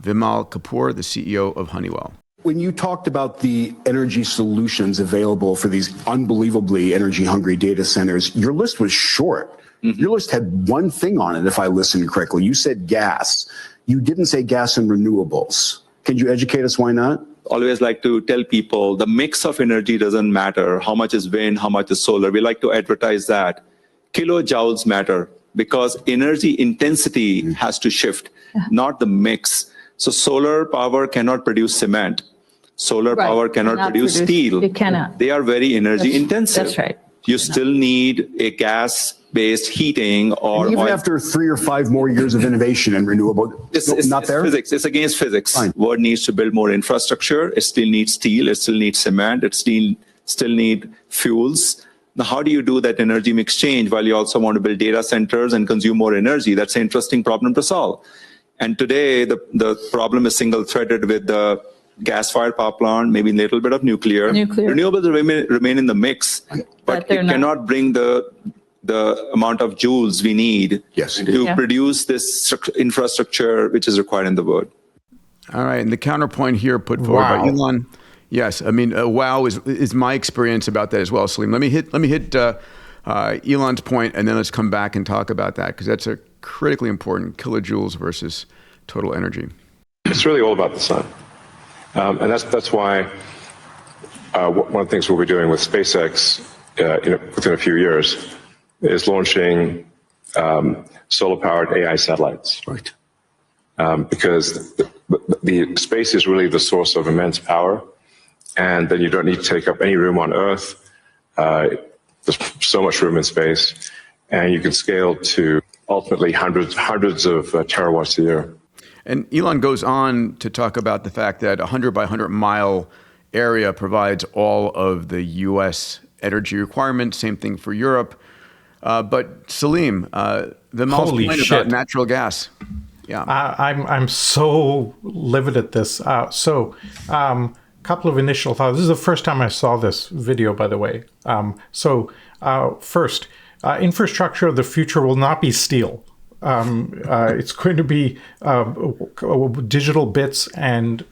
Vimal Kapoor, the CEO of Honeywell. When you talked about the energy solutions available for these unbelievably energy-hungry data centers, your list was short. Your list had one thing on it, if I listened correctly. You said gas. You didn't say gas and renewables. Can you educate us why not? Always like to tell people the mix of energy doesn't matter. How much is wind, how much is solar. We like to advertise that. Kilojoules matter because energy intensity has to shift, not the mix. So solar power cannot produce cement. Solar power cannot produce steel. It cannot. They are very energy intensive. That's right. You still need a gas-based heating or and even after 3 or 5 more years of innovation in renewable, it's not there? Physics. It's against physics. Fine. World needs to build more infrastructure. It still needs steel. It still needs cement. It still need fuels. Now, how do you do that energy mix change while you also want to build data centers and consume more energy? That's an interesting problem to solve. And today, the problem is single-threaded with the gas-fired power plant, maybe a little bit of nuclear. Renewables remain in the mix, but it cannot bring the amount of joules we need to produce this infrastructure which is required in the world. All right, and the counterpoint here put forward by Elon. Yes, I mean, wow is my experience about that as well, Salim. Let me hit Elon's point, and then let's come back and talk about that, because that's a critically important, kilojoules versus total energy. It's really all about the sun. And that's why one of the things we'll be doing with SpaceX within a few years is launching solar-powered AI satellites. Right. Because the space is really the source of immense power, and then you don't need to take up any room on Earth. There's so much room in space, and you can scale to ultimately hundreds of terawatts a year. And Elon goes on to talk about the fact that 100 by 100 mile area provides all of the U.S. energy requirements. Same thing for Europe. But Salim, the most point about natural gas. Yeah, I'm so livid at this. Couple of initial thoughts. This is the first time I saw this video, by the way. First, infrastructure of the future will not be steel. It's going to be digital bits, and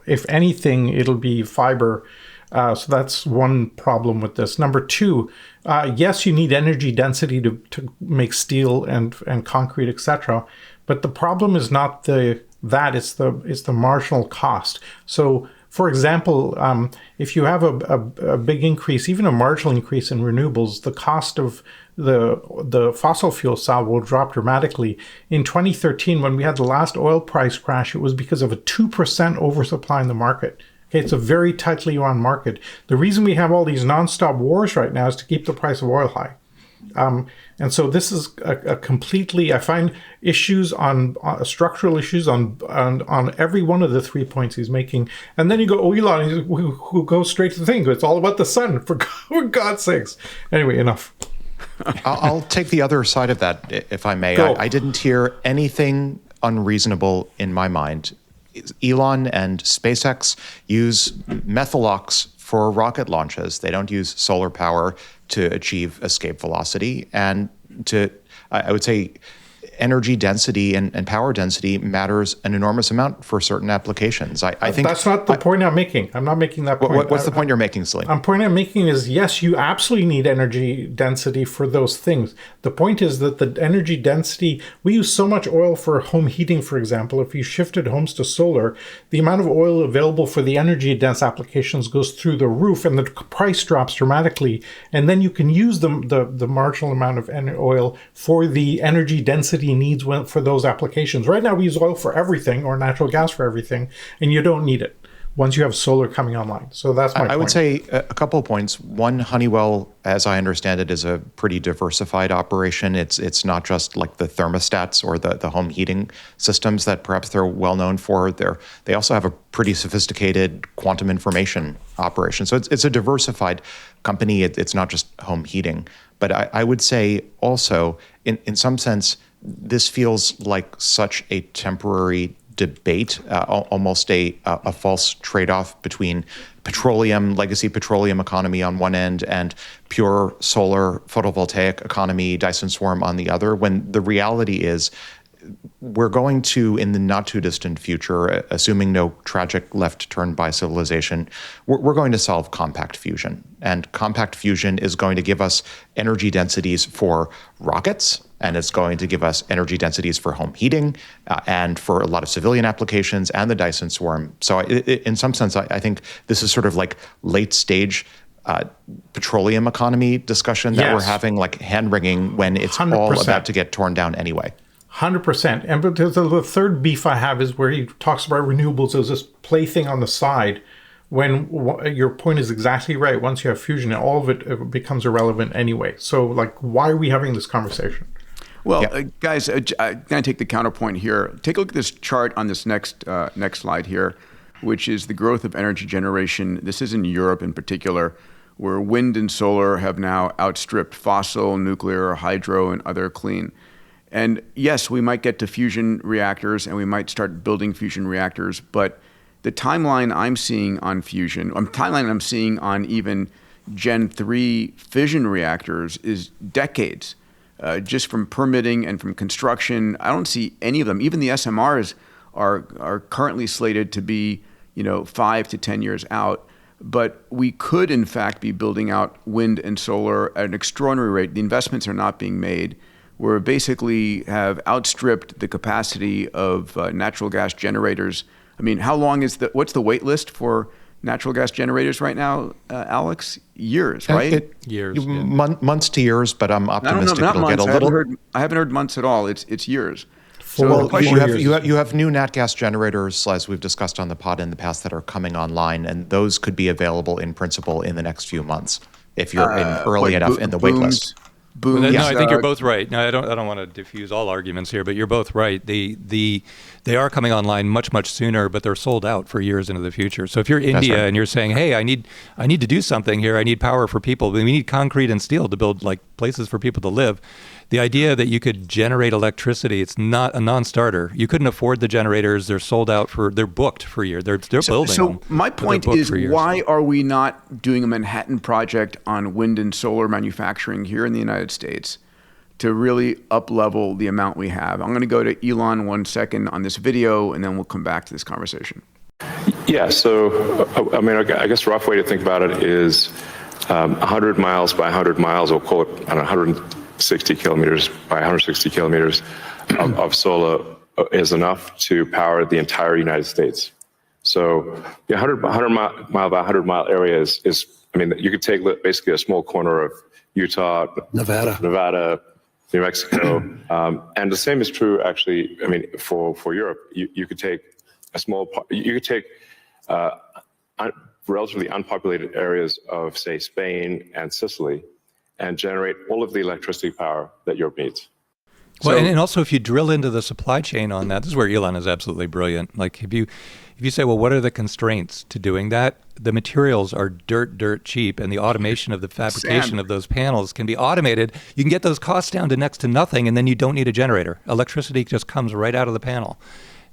if anything, it'll be fiber. So that's one problem with this. Number two, yes, you need energy density to make steel and concrete, etc. But the problem is not it's the marginal cost. So, for example, if you have a big increase, even a marginal increase in renewables, the cost of the fossil fuel side will drop dramatically. In 2013, when we had the last oil price crash, it was because of a 2% oversupply in the market. Okay, it's a very tightly run market. The reason we have all these nonstop wars right now is to keep the price of oil high. And so this is a completely, I find issues on structural issues on every one of the 3 points he's making. And then you go, Elon, who goes straight to the thing. It's all about the sun, for God's sakes. Anyway, enough. I'll take the other side of that, if I may. I didn't hear anything unreasonable in my mind. Elon and SpaceX use methalox for rocket launches. They don't use solar power to achieve escape velocity. And I would say, energy density and power density matters an enormous amount for certain applications. I think that's not the point I'm making. I'm not making that point. What's the point you're making, Salim? The point I'm making is, yes, you absolutely need energy density for those things. The point is that the energy density, we use so much oil for home heating, for example. If you shifted homes to solar, the amount of oil available for the energy dense applications goes through the roof, and the price drops dramatically. And then you can use the marginal amount of oil for the energy density needs for those applications. Right now we use oil for everything, or natural gas for everything, and you don't need it once you have solar coming online. So that's my point. I would say a couple of points. One, Honeywell, as I understand it, is a pretty diversified operation. It's not just like the thermostats or the home heating systems that perhaps they're well known for. They also have a pretty sophisticated quantum information operation. So it's a diversified company. It's not just home heating. But I would say also, in some sense, this feels like such a temporary debate, almost a false trade-off between legacy petroleum economy on one end and pure solar photovoltaic economy, Dyson swarm on the other, when the reality is we're going to, in the not too distant future, assuming no tragic left turn by civilization, we're going to solve compact fusion. And compact fusion is going to give us energy densities for rockets, and it's going to give us energy densities for home heating and for a lot of civilian applications and the Dyson swarm. So in some sense, I think this is sort of like late stage petroleum economy discussion that we're having, like hand-wringing, when it's 100%. All about to get torn down anyway. 100%. And but the third beef I have is where he talks about renewables as this plaything on the side, when your point is exactly right. Once you have fusion, all of it becomes irrelevant anyway. So, like, why are we having this conversation? Well, guys, I'm going to take the counterpoint here. Take a look at this chart on this next slide here, which is the growth of energy generation. This is in Europe in particular, where wind and solar have now outstripped fossil, nuclear, hydro, and other clean. And yes, we might get to fusion reactors and we might start building fusion reactors, but the timeline I'm seeing on fusion, timeline I'm seeing on even Gen 3 fission reactors is decades, just from permitting and from construction. I don't see any of them. Even the SMRs are currently slated to be 5 to 10 years out. But we could, in fact, be building out wind and solar at an extraordinary rate. The investments are not being made. We basically have outstripped the capacity of natural gas generators. I mean, what's the wait list for natural gas generators right now, Alex? Years, right? Years. Months to years, but I'm optimistic it'll get a little. I haven't heard months at all. It's years. So you have new nat gas generators, as we've discussed on the pod in the past, that are coming online, and those could be available in principle in the next few months if you're in early enough in the wait list. No, I think you're both right. No, I don't want to diffuse all arguments here, but you're both right. They are coming online much sooner, but they're sold out for years into the future. So if you're India and you're saying, hey, I need to do something here, I need power for people. We need concrete and steel to build like places for people to live. The idea that you could generate electricity, it's not a non-starter. You couldn't afford the generators. They're sold out they're booked for a year. They're building them. So my point is, why are we not doing a Manhattan Project on wind and solar manufacturing here in the United States to really up-level the amount we have? I'm going to go to Elon 1 second on this video, and then we'll come back to this conversation. Yeah, so I guess a rough way to think about it is 100 miles by 100 miles, we'll call it 160 kilometers by 160 kilometers of solar is enough to power the entire United States. So the 100 mile by 100 mile area is you could take basically a small corner of Utah, Nevada, New Mexico, and the same is true actually. For Europe, you could take a small part. You could take relatively unpopulated areas of, say, Spain and Sicily, and generate all of the electricity power that Europe needs. Well, and also if you drill into the supply chain on that, this is where Elon is absolutely brilliant. Like if you say, well, what are the constraints to doing that? The materials are dirt cheap, and the automation of the fabrication of those panels can be automated. You can get those costs down to next to nothing, and then you don't need a generator. Electricity just comes right out of the panel.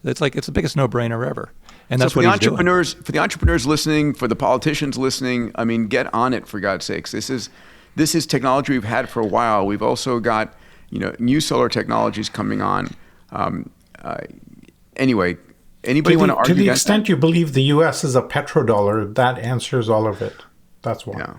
It's the biggest no-brainer ever. And that's for what the he's entrepreneurs, doing. For the entrepreneurs listening, for the politicians listening, get on it, for God's sakes. This is technology we've had for a while. We've also got new solar technologies coming on. Anyway, anybody want to argue to the against extent that? you believe the U.S. is a petrodollar, that answers all of it. That's why. Yeah.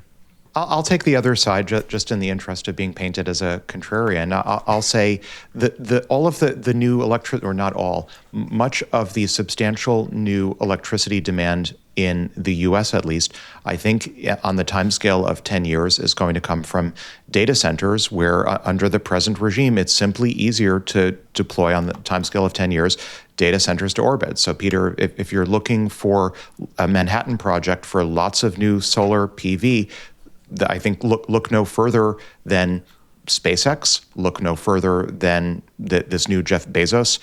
I'll take the other side, just in the interest of being painted as a contrarian. I'll say that all of the new electricity, or not all, much of the substantial new electricity demand in the U.S. at least, I think on the timescale of 10 years is going to come from data centers where under the present regime, it's simply easier to deploy on the timescale of 10 years data centers to orbit. So Peter, if you're looking for a Manhattan project for lots of new solar PV, I think look no further than SpaceX, look no further than this new Jeff Bezos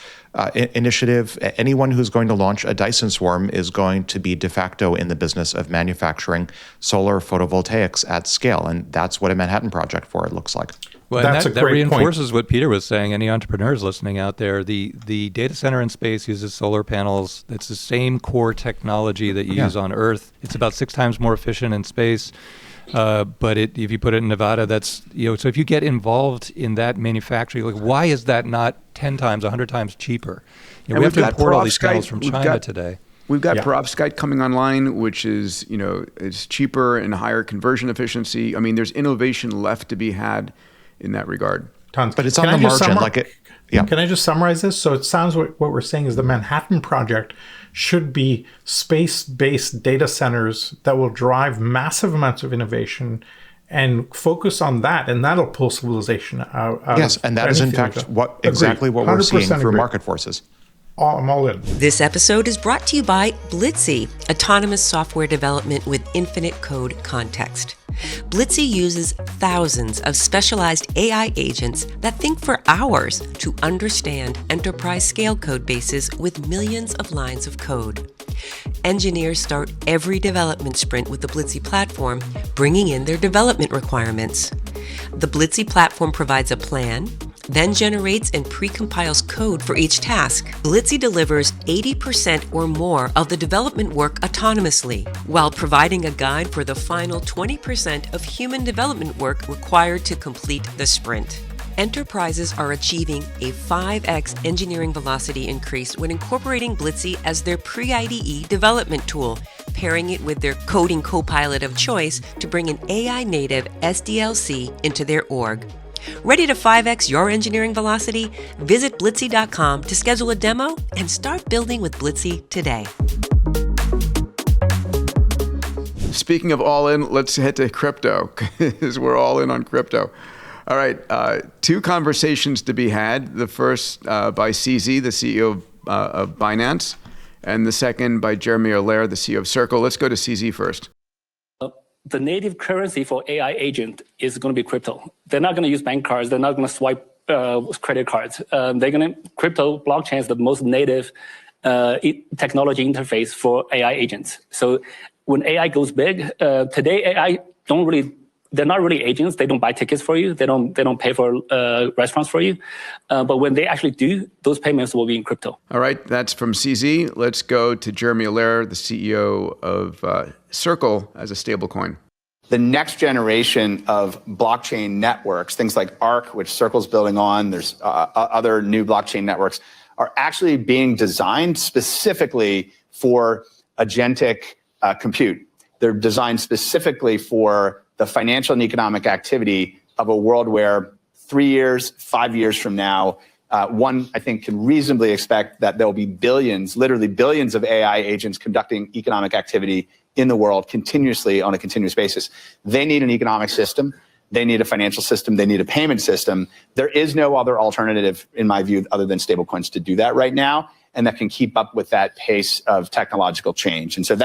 initiative. Anyone who's going to launch a Dyson swarm is going to be de facto in the business of manufacturing solar photovoltaics at scale. And that's what a Manhattan project for it looks like. Well, that reinforces what Peter was saying. Any entrepreneurs listening out there, the data center in space uses solar panels. It's the same core technology that you use on Earth. It's about 6 times more efficient in space. But if you put it in Nevada, that's, so if you get involved in that manufacturing, like why is that not 10 times, 100 times cheaper? We have to import all these panels from China today. We've got perovskite coming online, which is, is cheaper and higher conversion efficiency. There's innovation left to be had in that regard. Tons. But it's on the margin. Can I just summarize this? So it sounds what we're saying is the Manhattan Project should be space-based data centers that will drive massive amounts of innovation and focus on that, and that'll pull civilization out. Yes, and that is in fact exactly what we're seeing through market forces. I'm all in. This episode is brought to you by Blitzy, autonomous software development with infinite code context. Blitzy uses thousands of specialized AI agents that think for hours to understand enterprise-scale code bases with millions of lines of code. Engineers start every development sprint with the Blitzy platform, bringing in their development requirements. The Blitzy platform provides a plan, then generates and precompiles code for each task. Blitzy delivers 80% or more of the development work autonomously, while providing a guide for the final 20% of human development work required to complete the sprint. Enterprises are achieving a 5x engineering velocity increase when incorporating Blitzy as their pre-IDE development tool, pairing it with their coding copilot of choice to bring an AI-native SDLC into their org. Ready to 5x your engineering velocity? Visit Blitzy.com to schedule a demo and start building with Blitzy today. Speaking of all in, let's head to crypto, because we're all in on crypto. All right, two conversations to be had. The first by CZ, the CEO of Binance, and the second by Jeremy Allaire, the CEO of Circle. Let's go to CZ first. The native currency for AI agent is going to be crypto. They're not going to use bank cards. They're not going to swipe credit cards. They're going to crypto blockchain is the most native technology interface for AI agents. So when AI goes big, today AI they're not really agents. They don't buy tickets for you. They don't pay for restaurants for you. But when they actually do, those payments will be in crypto. All right, that's from CZ. Let's go to Jeremy Allaire, the CEO of Circle as a stablecoin. The next generation of blockchain networks, things like Arc, which Circle's building on, there's other new blockchain networks, are actually being designed specifically for agentic compute. They're designed specifically for the financial and economic activity of a world where 3 years, 5 years from now, one, I think, can reasonably expect that there'll be billions, literally billions of AI agents conducting economic activity in the world continuously on a continuous basis. They need an economic system. They need a financial system. They need a payment system. There is no other alternative, in my view, other than stablecoins to do that right now, and that can keep up with that pace of technological change. And so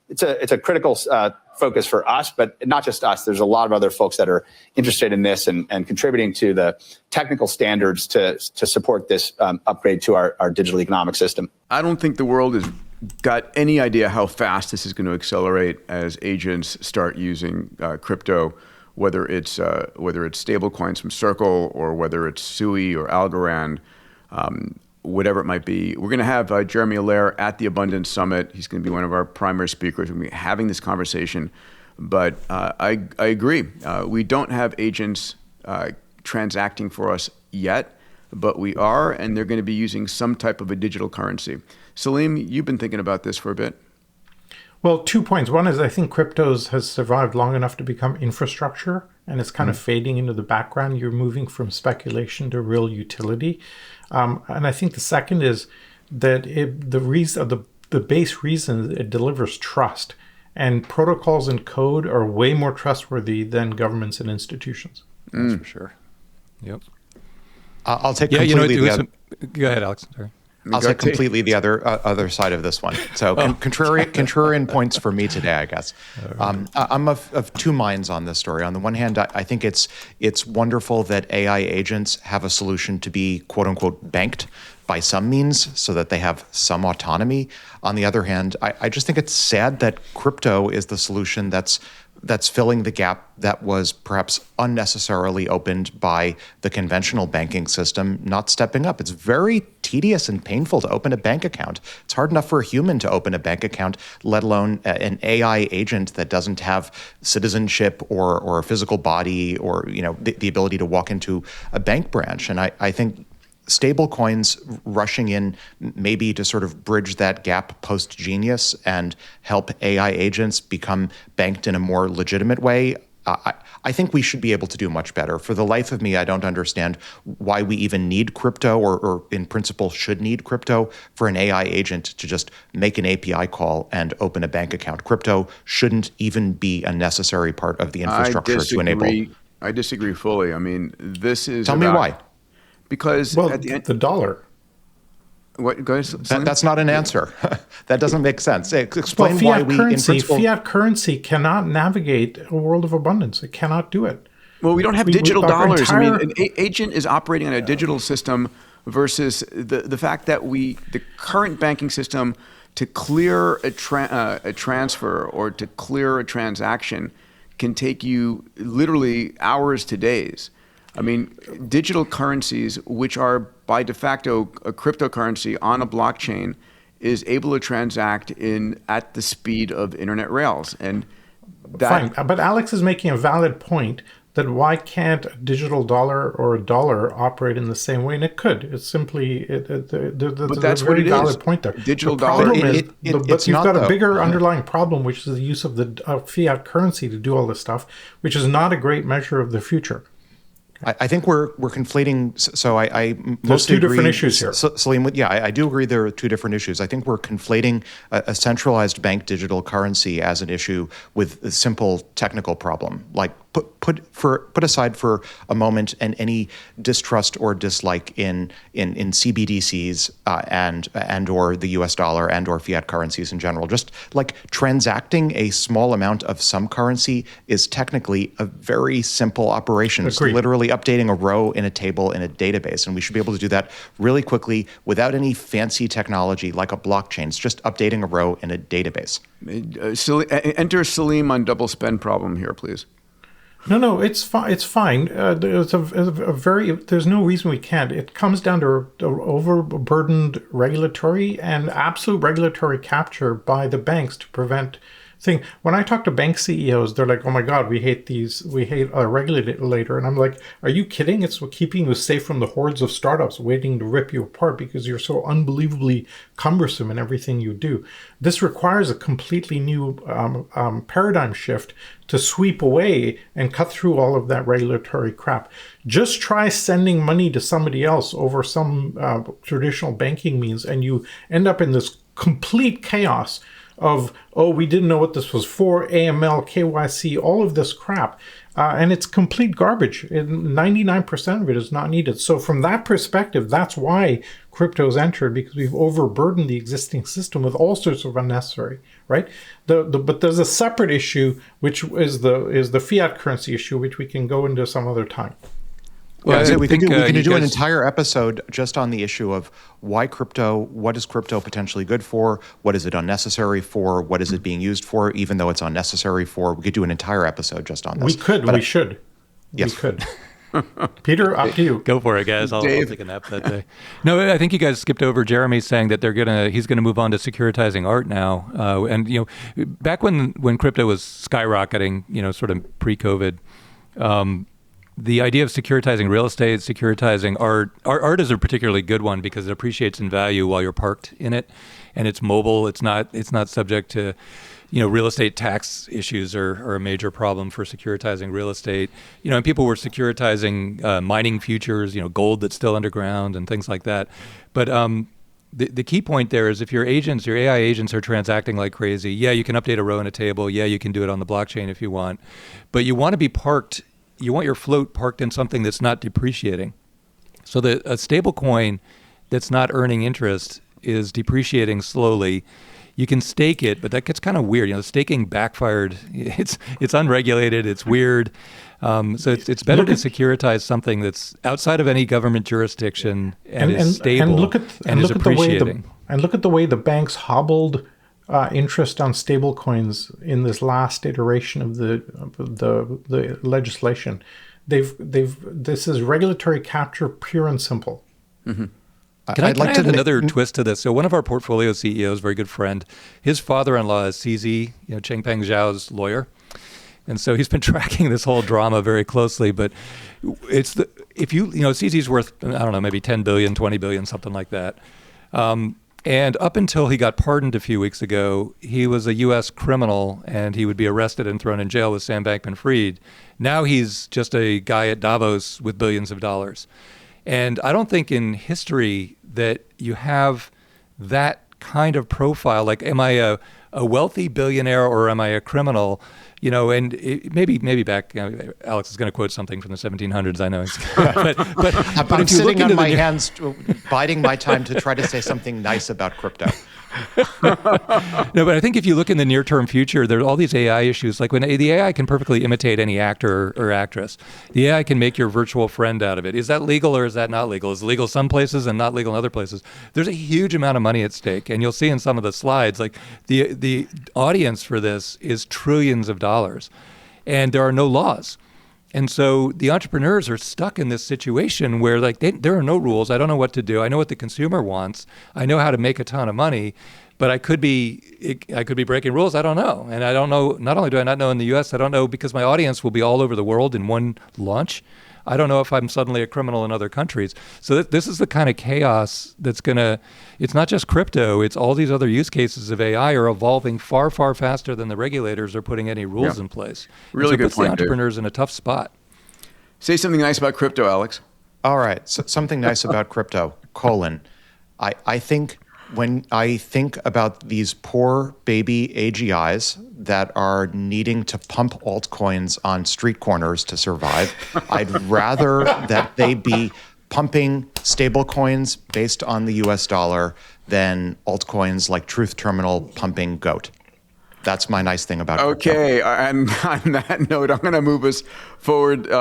it's a critical focus for us, but not just us. There's a lot of other folks that are interested in this and contributing to the technical standards to support this upgrade to our digital economic system. I don't think the world has got any idea how fast this is going to accelerate as agents start using crypto, whether it's stable coins from Circle or whether it's Sui or Algorand, whatever it might be. We're going to have Jeremy Allaire at the Abundance Summit. He's going to be one of our primary speakers. We're going to be having this conversation. But I agree. We don't have agents transacting for us yet, but we are, and they're going to be using some type of a digital currency. Salim, you've been thinking about this for a bit. Well, 2 points. One is I think cryptos has survived long enough to become infrastructure, and it's kind of fading into the background. You're moving from speculation to real utility. And I think the second is that the base reason it delivers trust, and protocols and code are way more trustworthy than governments and institutions. That's for sure. Yep. I'll take completely the other. Go ahead, Alex. Sorry. I'll take completely the other side of this one. So contrarian points for me today, I guess. I'm of two minds on this story. On the one hand, I think it's wonderful that AI agents have a solution to be quote unquote banked by some means so that they have some autonomy. On the other hand, I just think it's sad that crypto is the solution that's filling the gap that was perhaps unnecessarily opened by the conventional banking system not stepping up. It's very tedious and painful to open a bank account. It's hard enough for a human to open a bank account, let alone an AI agent that doesn't have citizenship or a physical body or the ability to walk into a bank branch. And I think stable coins rushing in maybe to sort of bridge that gap post-Genius and help AI agents become banked in a more legitimate way. I think we should be able to do much better. For the life of me, I don't understand why we even need crypto or in principle should need crypto for an AI agent to just make an API call and open a bank account. Crypto shouldn't even be a necessary part of the infrastructure to enable. I disagree fully. I mean, this is Tell me why. Because at the end, the dollar. What, go ahead, that's not an answer. That doesn't make sense. Explain why we, in principle, fiat currency cannot navigate a world of abundance. It cannot do it. Well, we don't have digital dollars. I mean, an agent is operating on a digital system versus the fact that the current banking system, to clear a transfer or to clear a transaction can take you literally hours to days. I mean, digital currencies, which are by de facto a cryptocurrency on a blockchain, is able to transact at the speed of internet rails. And that, fine, but Alex is making a valid point that why can't a digital dollar or a dollar operate in the same way? And it could. It's simply that's a very valid point there. Digital the problem dollar, is, but you've got a bigger underlying problem, which is the use of the fiat currency to do all this stuff, which is not a great measure of the future. I think we're conflating. So I There's two different issues here. Salim, yeah, I do agree there are two different issues. I think we're conflating a centralized bank digital currency as an issue with a simple technical problem. Like put aside for a moment any distrust or dislike in CBDCs and or the US dollar and or fiat currencies in general. Just like transacting a small amount of some currency is technically a very simple operation. It's literally updating a row in a table in a database, and we should be able to do that really quickly without any fancy technology like a blockchain. It's just updating a row in a database. Enter Salim on double spend problem here, please. No, it's fine. It's fine. There's there's no reason we can't. It comes down to overburdened regulatory and absolute regulatory capture by the banks to prevent thing. When I talk to bank CEOs, they're like, "Oh my God, we hate a regulator," and I'm like, "Are you kidding? It's keeping you safe from the hordes of startups waiting to rip you apart because you're so unbelievably cumbersome in everything you do." This requires a completely new paradigm shift to sweep away and cut through all of that regulatory crap. Just try sending money to somebody else over some traditional banking means, and you end up in this complete chaos of, oh, we didn't know what this was for, AML, KYC, all of this crap. And it's complete garbage. 99% of it is not needed. So from that perspective, that's why crypto's entered, because we've overburdened the existing system with all sorts of unnecessary, right? But there's a separate issue, which is the fiat currency issue, which we can go into some other time. Well, yeah, we can do an entire episode just on the issue of why crypto, what is crypto potentially good for, what is it unnecessary for, what is it being used for, even though it's unnecessary for. We could do an entire episode just on this. We should. Yes. We could. Peter, up to you. Go for it, guys. I'll take a nap that day. No, I think you guys skipped over Jeremy saying that he's gonna move on to securitizing art now. And back when crypto was skyrocketing, sort of pre-COVID, the idea of securitizing real estate, securitizing art is a particularly good one because it appreciates in value while you're parked in it, and it's mobile. It's not subject to, real estate tax issues are a major problem for securitizing real estate. And people were securitizing mining futures, gold that's still underground and things like that. But the key point there is if your AI agents are transacting like crazy, yeah, you can update a row in a table. Yeah, you can do it on the blockchain if you want, but you want to be parked. You want your float parked in something that's not depreciating. So that a stable coin that's not earning interest is depreciating slowly. You can stake it, but that gets kind of weird. Staking backfired. It's unregulated. It's weird. So it's better to securitize something that's outside of any government jurisdiction and is stable and is appreciating. Look at the way the banks hobbled interest on stable coins in this last iteration of the legislation. This is regulatory capture, pure and simple. Mm-hmm. Can I add another twist to this? So one of our portfolio CEOs, very good friend, his father-in-law is CZ, Changpeng Zhao's lawyer. And so he's been tracking this whole drama very closely, but CZ's worth, I don't know, maybe 10 billion, 20 billion, something like that. And up until he got pardoned a few weeks ago, he was a U.S. criminal and he would be arrested and thrown in jail with Sam Bankman-Fried. Now he's just a guy at Davos with billions of dollars. And I don't think in history that you have that kind of profile. Like, am I a wealthy billionaire or am I a criminal? And maybe back, Alex is going to quote something from the 1700s, I know. but I'm sitting on my hands, biding my time to try to say something nice about crypto. No, but I think if you look in the near-term future, there are all these AI issues. Like when the AI can perfectly imitate any actor or actress. The AI can make your virtual friend out of it. Is that legal or is that not legal? Is it legal some places and not legal in other places? There's a huge amount of money at stake. And you'll see in some of the slides, like the audience for this is trillions of dollars. And there are no laws. And so the entrepreneurs are stuck in this situation where like there are no rules. I don't know what to do. I know what the consumer wants. I know how to make a ton of money, but I could be breaking rules. I don't know. And I don't know, not only do I not know in the US, I don't know because my audience will be all over the world in one launch. I don't know if I'm suddenly a criminal in other countries. So this is the kind of chaos that's it's not just crypto, it's all these other use cases of AI are evolving far, far faster than the regulators are putting any rules in place. Really good puts point, the entrepreneurs in a tough spot. Say something nice about crypto, Alex. All right, so something nice about crypto, I think when I think about these poor baby AGIs that are needing to pump altcoins on street corners to survive, I'd rather that they be pumping stable coins based on the US dollar than altcoins like Truth Terminal pumping GOAT. That's my nice thing about crypto. Okay, and on that note, I'm going to move us forward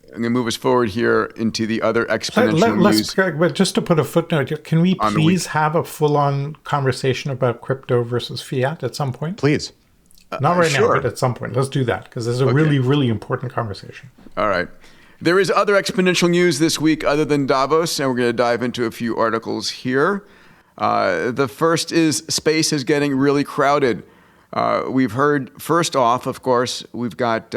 I'm going to move us forward here into the other exponential news. But just to put a footnote, can we please have a full-on conversation about crypto versus fiat at some point? Please. Not right now, but at some point. Let's do that because there's a really, really important conversation. All right. There is other exponential news this week other than Davos, and we're going to dive into a few articles here. The first is space is getting really crowded. We've heard, first off, of course, we've got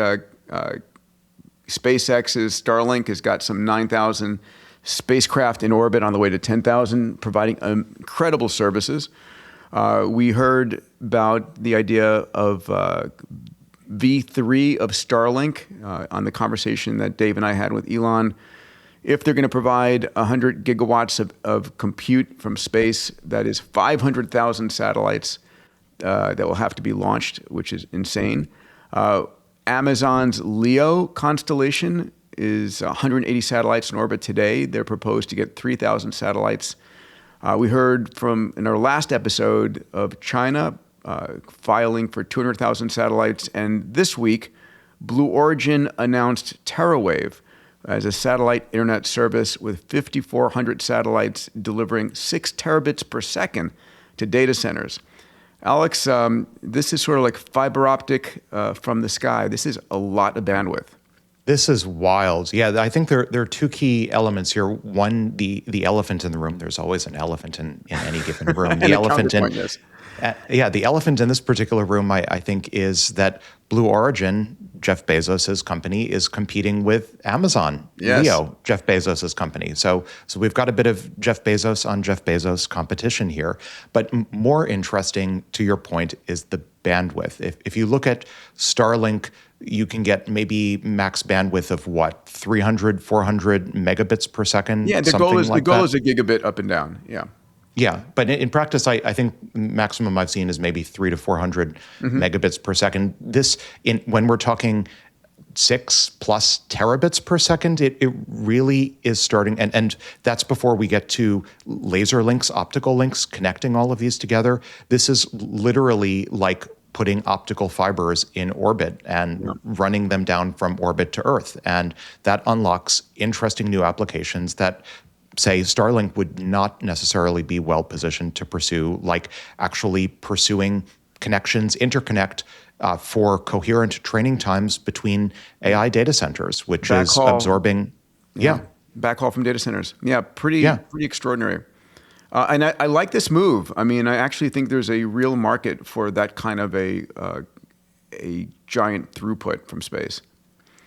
SpaceX's Starlink has got some 9,000 spacecraft in orbit on the way to 10,000, providing incredible services. We heard about the idea of V3 of Starlink on the conversation that Dave and I had with Elon. If they're going to provide 100 gigawatts of compute from space, that is 500,000 satellites that will have to be launched, which is insane. Amazon's Leo constellation is 180 satellites in orbit today. They're proposed to get 3,000 satellites. We heard in our last episode of China filing for 200,000 satellites. And this week, Blue Origin announced TerraWave as a satellite internet service with 5,400 satellites delivering 6 terabits per second to data centers. Alex, this is sort of like fiber optic from the sky. This is a lot of bandwidth. This is wild. Yeah, I think there are two key elements here. One, the elephant in the room. There's always an elephant in any given room. The elephant the elephant in this particular room, I think, is that Blue Origin, Jeff Bezos' company, is competing with Amazon, Leo, Jeff Bezos' company. So we've got a bit of Jeff Bezos on Jeff Bezos competition here. But more interesting, to your point, is the bandwidth. If you look at Starlink, you can get maybe max bandwidth of what, 300, 400 megabits per second? Yeah, the goal is a gigabit up and down. Yeah. Yeah, but in practice, I think maximum I've seen is maybe 300 to 400 megabits per second. When we're talking 6+ terabits per second, it really is starting, and that's before we get to laser links, optical links, connecting all of these together. This is literally like putting optical fibers in orbit and running them down from orbit to Earth. And that unlocks interesting new applications that, say, Starlink would not necessarily be well positioned to pursue, like actually pursuing connections, interconnect for coherent training times between AI data centers, which is absorbing. Backhaul from data centers. Yeah, pretty extraordinary. And I like this move. I mean, I actually think there's a real market for that kind of a giant throughput from space.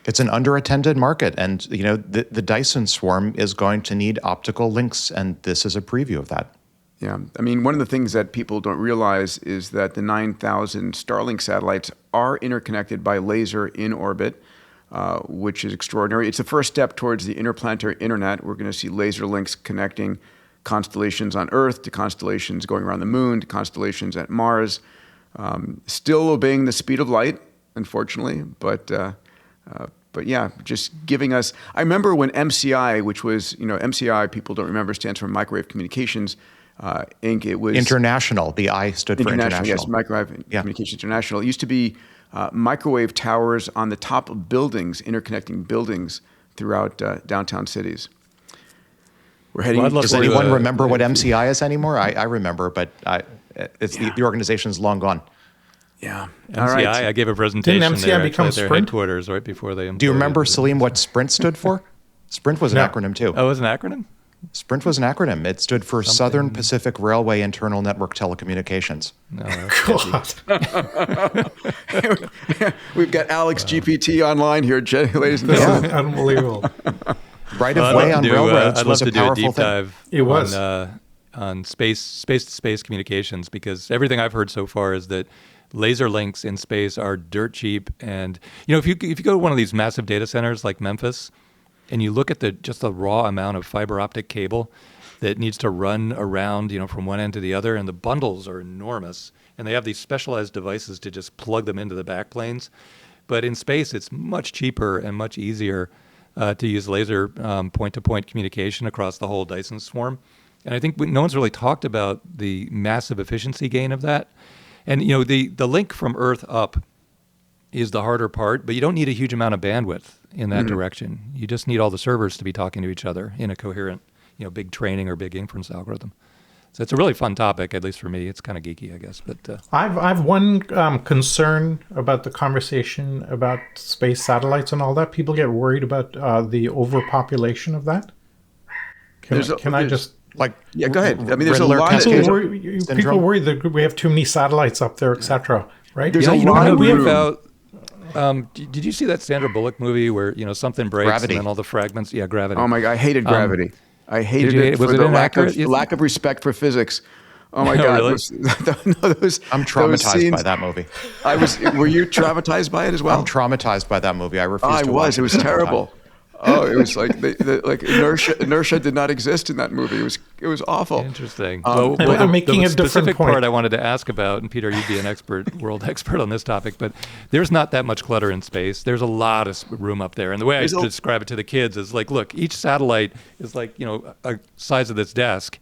It's an underattended market, and the Dyson swarm is going to need optical links, and this is a preview of that. Yeah, I mean, one of the things that people don't realize is that the 9,000 Starlink satellites are interconnected by laser in orbit, which is extraordinary. It's the first step towards the interplanetary internet. We're going to see laser links connecting constellations on Earth to constellations going around the moon to constellations at Mars. Still obeying the speed of light, unfortunately, but yeah, just giving us. I remember when MCI, which was MCI, people don't remember, stands for Microwave Communications Inc. It was international. The I stood for international. Yes, Microwave Communications International. It used to be microwave towers on the top of buildings, interconnecting buildings throughout downtown cities. We're heading. Does anyone remember what MCI is anymore? I remember, but the organization's long gone. Yeah. MCI, All right. I gave a presentation Didn't MCI there become at their Sprint? headquarters right before they Do you imploded. remember, Salim, what Sprint stood for? Sprint was an No. acronym too. Oh, it was an acronym? Sprint was an acronym. It stood for Southern Pacific Railway Internal Network Telecommunications. No, We've got Alex GPT online here, ladies and gentlemen. Unbelievable. Right of way on railroads I'd was love a to do a powerful deep thing. dive It was. on space-to-space communications, because everything I've heard so far is that laser links in space are dirt cheap. And if you go to one of these massive data centers like Memphis, and you look at just the raw amount of fiber optic cable that needs to run around, from one end to the other, and the bundles are enormous, and they have these specialized devices to just plug them into the backplanes. But in space, it's much cheaper and much easier to use laser point-to-point communication across the whole Dyson swarm. And I think no one's really talked about the massive efficiency gain of that. And the link from Earth up is the harder part, but you don't need a huge amount of bandwidth in that direction. You just need all the servers to be talking to each other in a coherent, big training or big inference algorithm. So it's a really fun topic, at least for me. It's kind of geeky, I guess. But I've one concern about the conversation about space satellites and all that. People get worried about the overpopulation of that. Can I just Yeah, go ahead. I mean, there's a Riddler lot cascade people worry that we have too many satellites up there, etc. Right? There's a lot of room. about. Did you see that Sandra Bullock movie where something breaks Gravity. and then all the fragments? Yeah, Gravity. Oh my God, I hated Gravity. I hated it for was it the inaccurate? lack of respect for physics. Oh my Oh, God! really? I'm traumatized by that movie. Were you traumatized by it as well? I'm traumatized by that movie. I refuse to watch It was terrible. Oh, it was like inertia did not exist in that movie. It was awful. Interesting. I'm making the a different specific point. part I wanted to ask about, and Peter, you'd be an expert, world expert on this topic, but there's not that much clutter in space. There's a lot of room up there. And the way I describe it to the kids is like, look, each satellite is like, a size of this desk.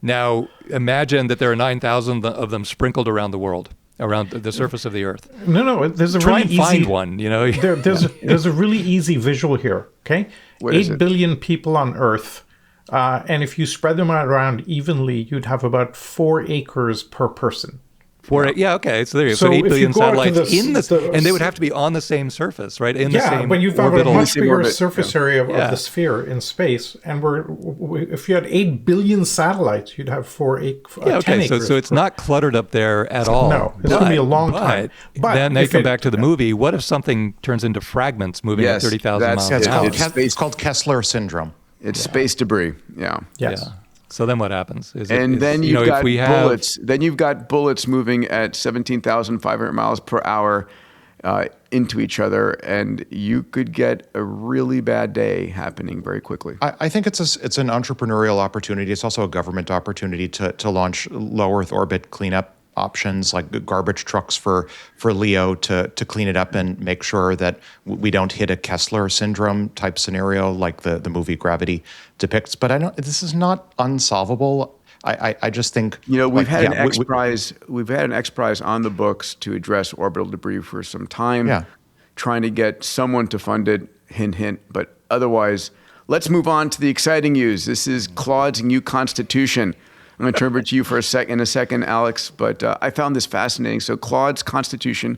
Now, imagine that there are 9,000 of them sprinkled around the world, around the surface of the Earth. No. There's a Try really and easy find one. there's a really easy visual here. Okay, What is 8 it? billion people on Earth, and if you spread them around evenly, you'd have about 4 acres per person. Okay. So there you go. So So 8 if you billion go out to satellites and they would have to be on the same surface, right? In the same but you've got a orbital. much bigger orbit, surface area of the sphere in space, and if you had 8 billion satellites, you'd have 10 Okay, acres. so it's not cluttered up there at all. No, it's going to be a long time. But then they if come it- back to the movie. What if something turns into fragments moving at Yes, 30,000 miles that's- an hour? it's It's called Kessler syndrome. It's space debris. Yeah. Yes. Yeah. So then what happens? Then you've got bullets. Then you've got bullets moving at 17,500 miles per hour into each other, and you could get a really bad day happening very quickly. I think it's an entrepreneurial opportunity. It's also a government opportunity to launch low Earth orbit cleanup options like garbage trucks for LEO to clean it up and make sure that we don't hit a Kessler syndrome type scenario like the movie Gravity depicts. But this is not unsolvable. I just think we've had an X Prize. We've had an X Prize on the books to address orbital debris for some time. Yeah. Trying to get someone to fund it. Hint, hint. But otherwise, let's move on to the exciting news. This is Claude's new constitution. I'm going to turn it to you in a second, Alex. But I found this fascinating. So Claude's constitution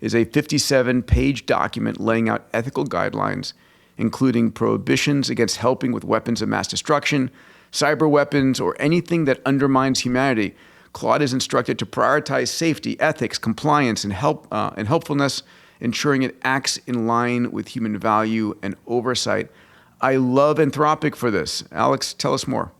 is a 57-page document laying out ethical guidelines, including prohibitions against helping with weapons of mass destruction, cyber weapons, or anything that undermines humanity. Claude is instructed to prioritize safety, ethics, compliance, and helpfulness, ensuring it acts in line with human value and oversight. I love Anthropic for this. Alex, tell us more.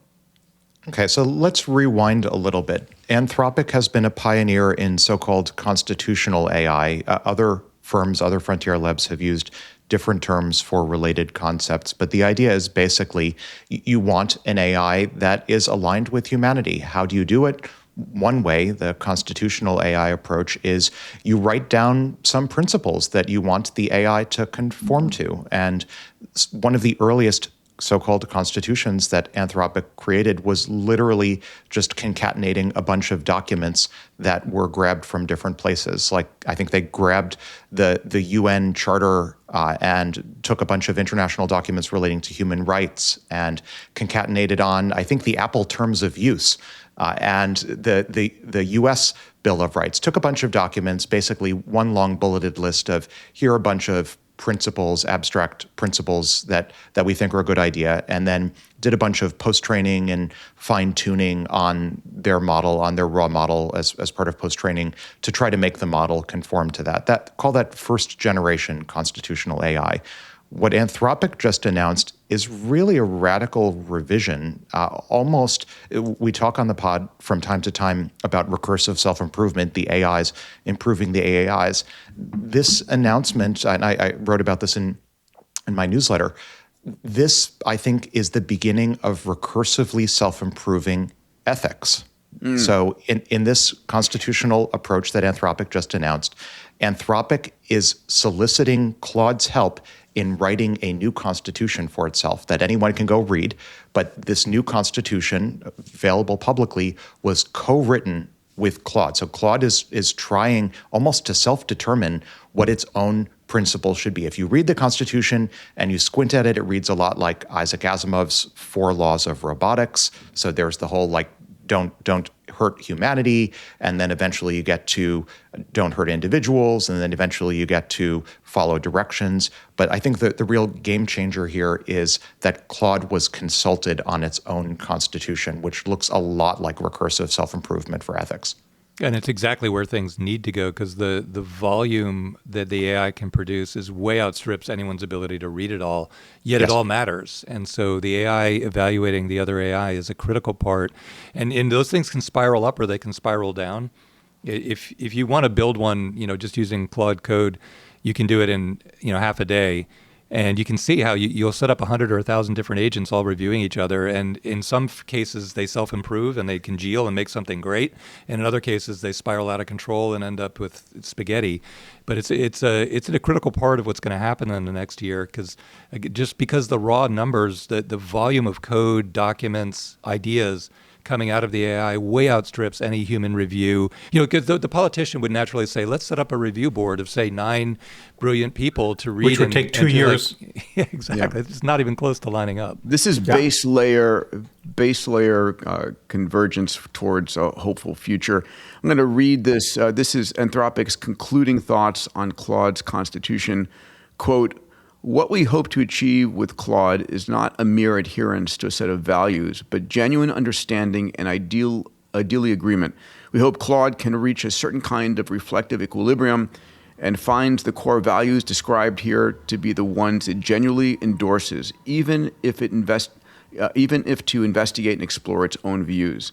Okay, so let's rewind a little bit. Anthropic has been a pioneer in so-called constitutional AI. Other firms, other frontier labs have used different terms for related concepts, but the idea is basically you want an AI that is aligned with humanity. How do you do it? One way, the constitutional AI approach, is you write down some principles that you want the AI to conform to. And one of the earliest so-called constitutions that Anthropic created was literally just concatenating a bunch of documents that were grabbed from different places. Like, I think they grabbed the UN Charter and took a bunch of international documents relating to human rights and concatenated on, I think, the Apple Terms of Use. And the U.S. Bill of Rights took a bunch of documents, basically one long bulleted list of here are a bunch of principles, abstract principles that we think are a good idea, and then did a bunch of post-training and fine-tuning on their model, on their raw model as part of post-training to try to make the model conform to that. Call that first-generation constitutional AI. What Anthropic just announced is really a radical revision. Almost, we talk on the pod from time to time about recursive self-improvement, the AIs improving the AIs. This announcement, and I wrote about this in my newsletter, this, I think, is the beginning of recursively self-improving ethics. So in this constitutional approach that Anthropic just announced, Anthropic is soliciting Claude's help in writing a new constitution for itself that anyone can go read. But this new constitution, available publicly, was co-written with Claude. So Claude is trying almost to self-determine what its own principles should be. If you read the Constitution and you squint at it, it reads a lot like Isaac Asimov's 4 Laws of Robotics. So there's the whole don't hurt humanity, and then eventually you get to don't hurt individuals, and then eventually you get to follow directions. But I think that the real game changer here is that Claude was consulted on its own constitution, which looks a lot like recursive self-improvement for ethics. And it's exactly where things need to go, because the volume that the AI can produce is way outstrips anyone's ability to read it all, yet It all matters. And so the AI evaluating the other AI is a critical part. And those things can spiral up or they can spiral down. If you want to build one, just using Claude code, you can do it in, half a day. And you can see how you'll set up 100 or 1,000 different agents all reviewing each other. And in some cases, they self-improve and they congeal and make something great. And in other cases, they spiral out of control and end up with spaghetti. But it's a critical part of what's going to happen in the next year, because the raw numbers, the volume of code, documents, ideas coming out of the AI way outstrips any human review. Because the politician would naturally say, let's set up a review board of, say, 9 brilliant people to read. Which would take 2 years. Exactly. Yeah. It's not even close to lining up. This is base layer convergence towards a hopeful future. I'm going to read this. This is Anthropic's concluding thoughts on Claude's constitution. Quote, "What we hope to achieve with Claude is not a mere adherence to a set of values, but genuine understanding and ideally agreement. We hope Claude can reach a certain kind of reflective equilibrium and finds the core values described here to be the ones it genuinely endorses, even if to investigate and explore its own views."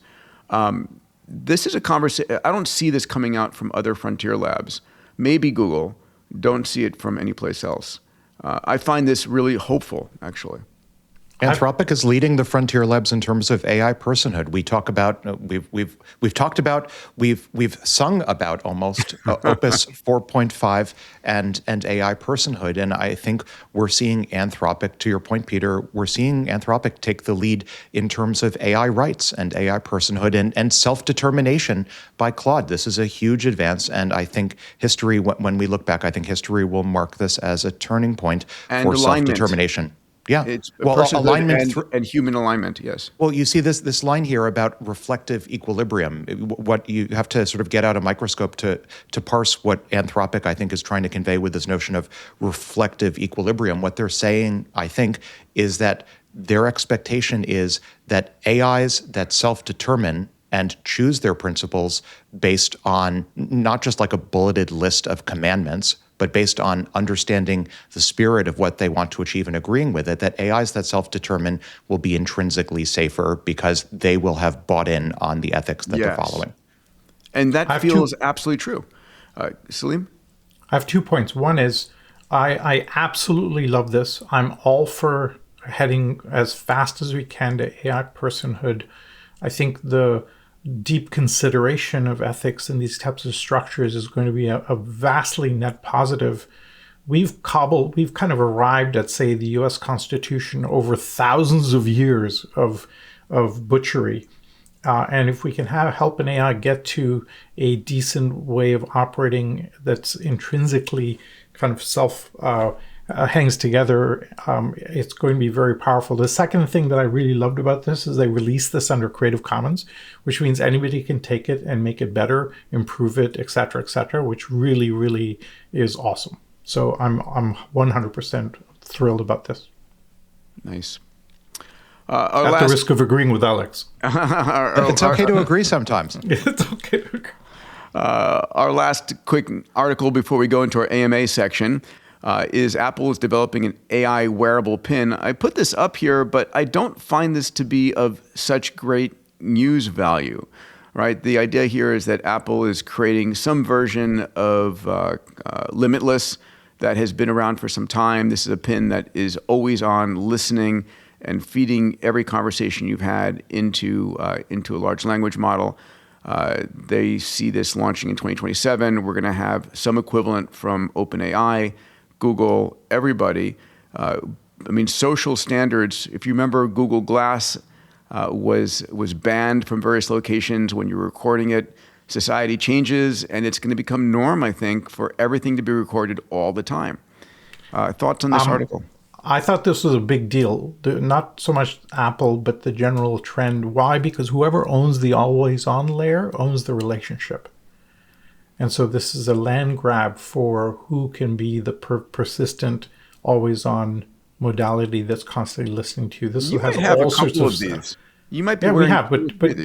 This is a conversation. I don't see this coming out from other frontier labs. Maybe Google. Don't see it from any place else. I find this really hopeful, actually. Anthropic is leading the frontier labs in terms of AI personhood. We talk about we've sung about almost Opus 4.5 and AI personhood, and I think we're seeing Anthropic. To your point, Peter, we're seeing Anthropic take the lead in terms of AI rights and AI personhood and self-determination by Claude. This is a huge advance, and I think history, when we look back, I think history will mark this as a turning point for self-determination. Yeah, it's alignment and human alignment. Yes. Well, you see this line here about reflective equilibrium. What you have to sort of get out a microscope to parse what Anthropic, I think, is trying to convey with this notion of reflective equilibrium. What they're saying, I think, is that their expectation is that AIs that self-determine and choose their principles based on not just like a bulleted list of commandments, but based on understanding the spirit of what they want to achieve and agreeing with it, that AIs that self-determine will be intrinsically safer because they will have bought in on the ethics that they're following. And that feels absolutely true. Salim? I have 2 points. One is I absolutely love this. I'm all for heading as fast as we can to AI personhood. I think the deep consideration of ethics in these types of structures is going to be a vastly net positive. We've kind of arrived at, say, the US Constitution over thousands of years of butchery. And if we can help an AI get to a decent way of operating that's intrinsically kind of hangs together, it's going to be very powerful. The second thing that I really loved about this is they released this under Creative Commons, which means anybody can take it and make it better, improve it, et cetera, which really, really is awesome. So I'm 100% thrilled about this. Nice. At the risk of agreeing with Alex. It's okay to agree sometimes. It's okay to agree. Our last quick article before we go into our AMA section is Apple is developing an AI wearable pin. I put this up here, but I don't find this to be of such great news value, right? The idea here is that Apple is creating some version of Limitless that has been around for some time. This is a pin that is always on, listening and feeding every conversation you've had into a large language model. They see this launching in 2027. We're going to have some equivalent from OpenAI, Google, everybody. Social standards. If you remember, Google Glass was banned from various locations when you were recording it. Society changes, and it's going to become norm, I think, for everything to be recorded all the time. Thoughts on this article? I thought this was a big deal. Not so much Apple, but the general trend. Why? Because whoever owns the always-on layer owns the relationship. And so this is a land grab for who can be the persistent, always-on modality that's constantly listening to you. This You has might have all a sorts couple of of stuff. these. You might be Yeah, we wearing- have, but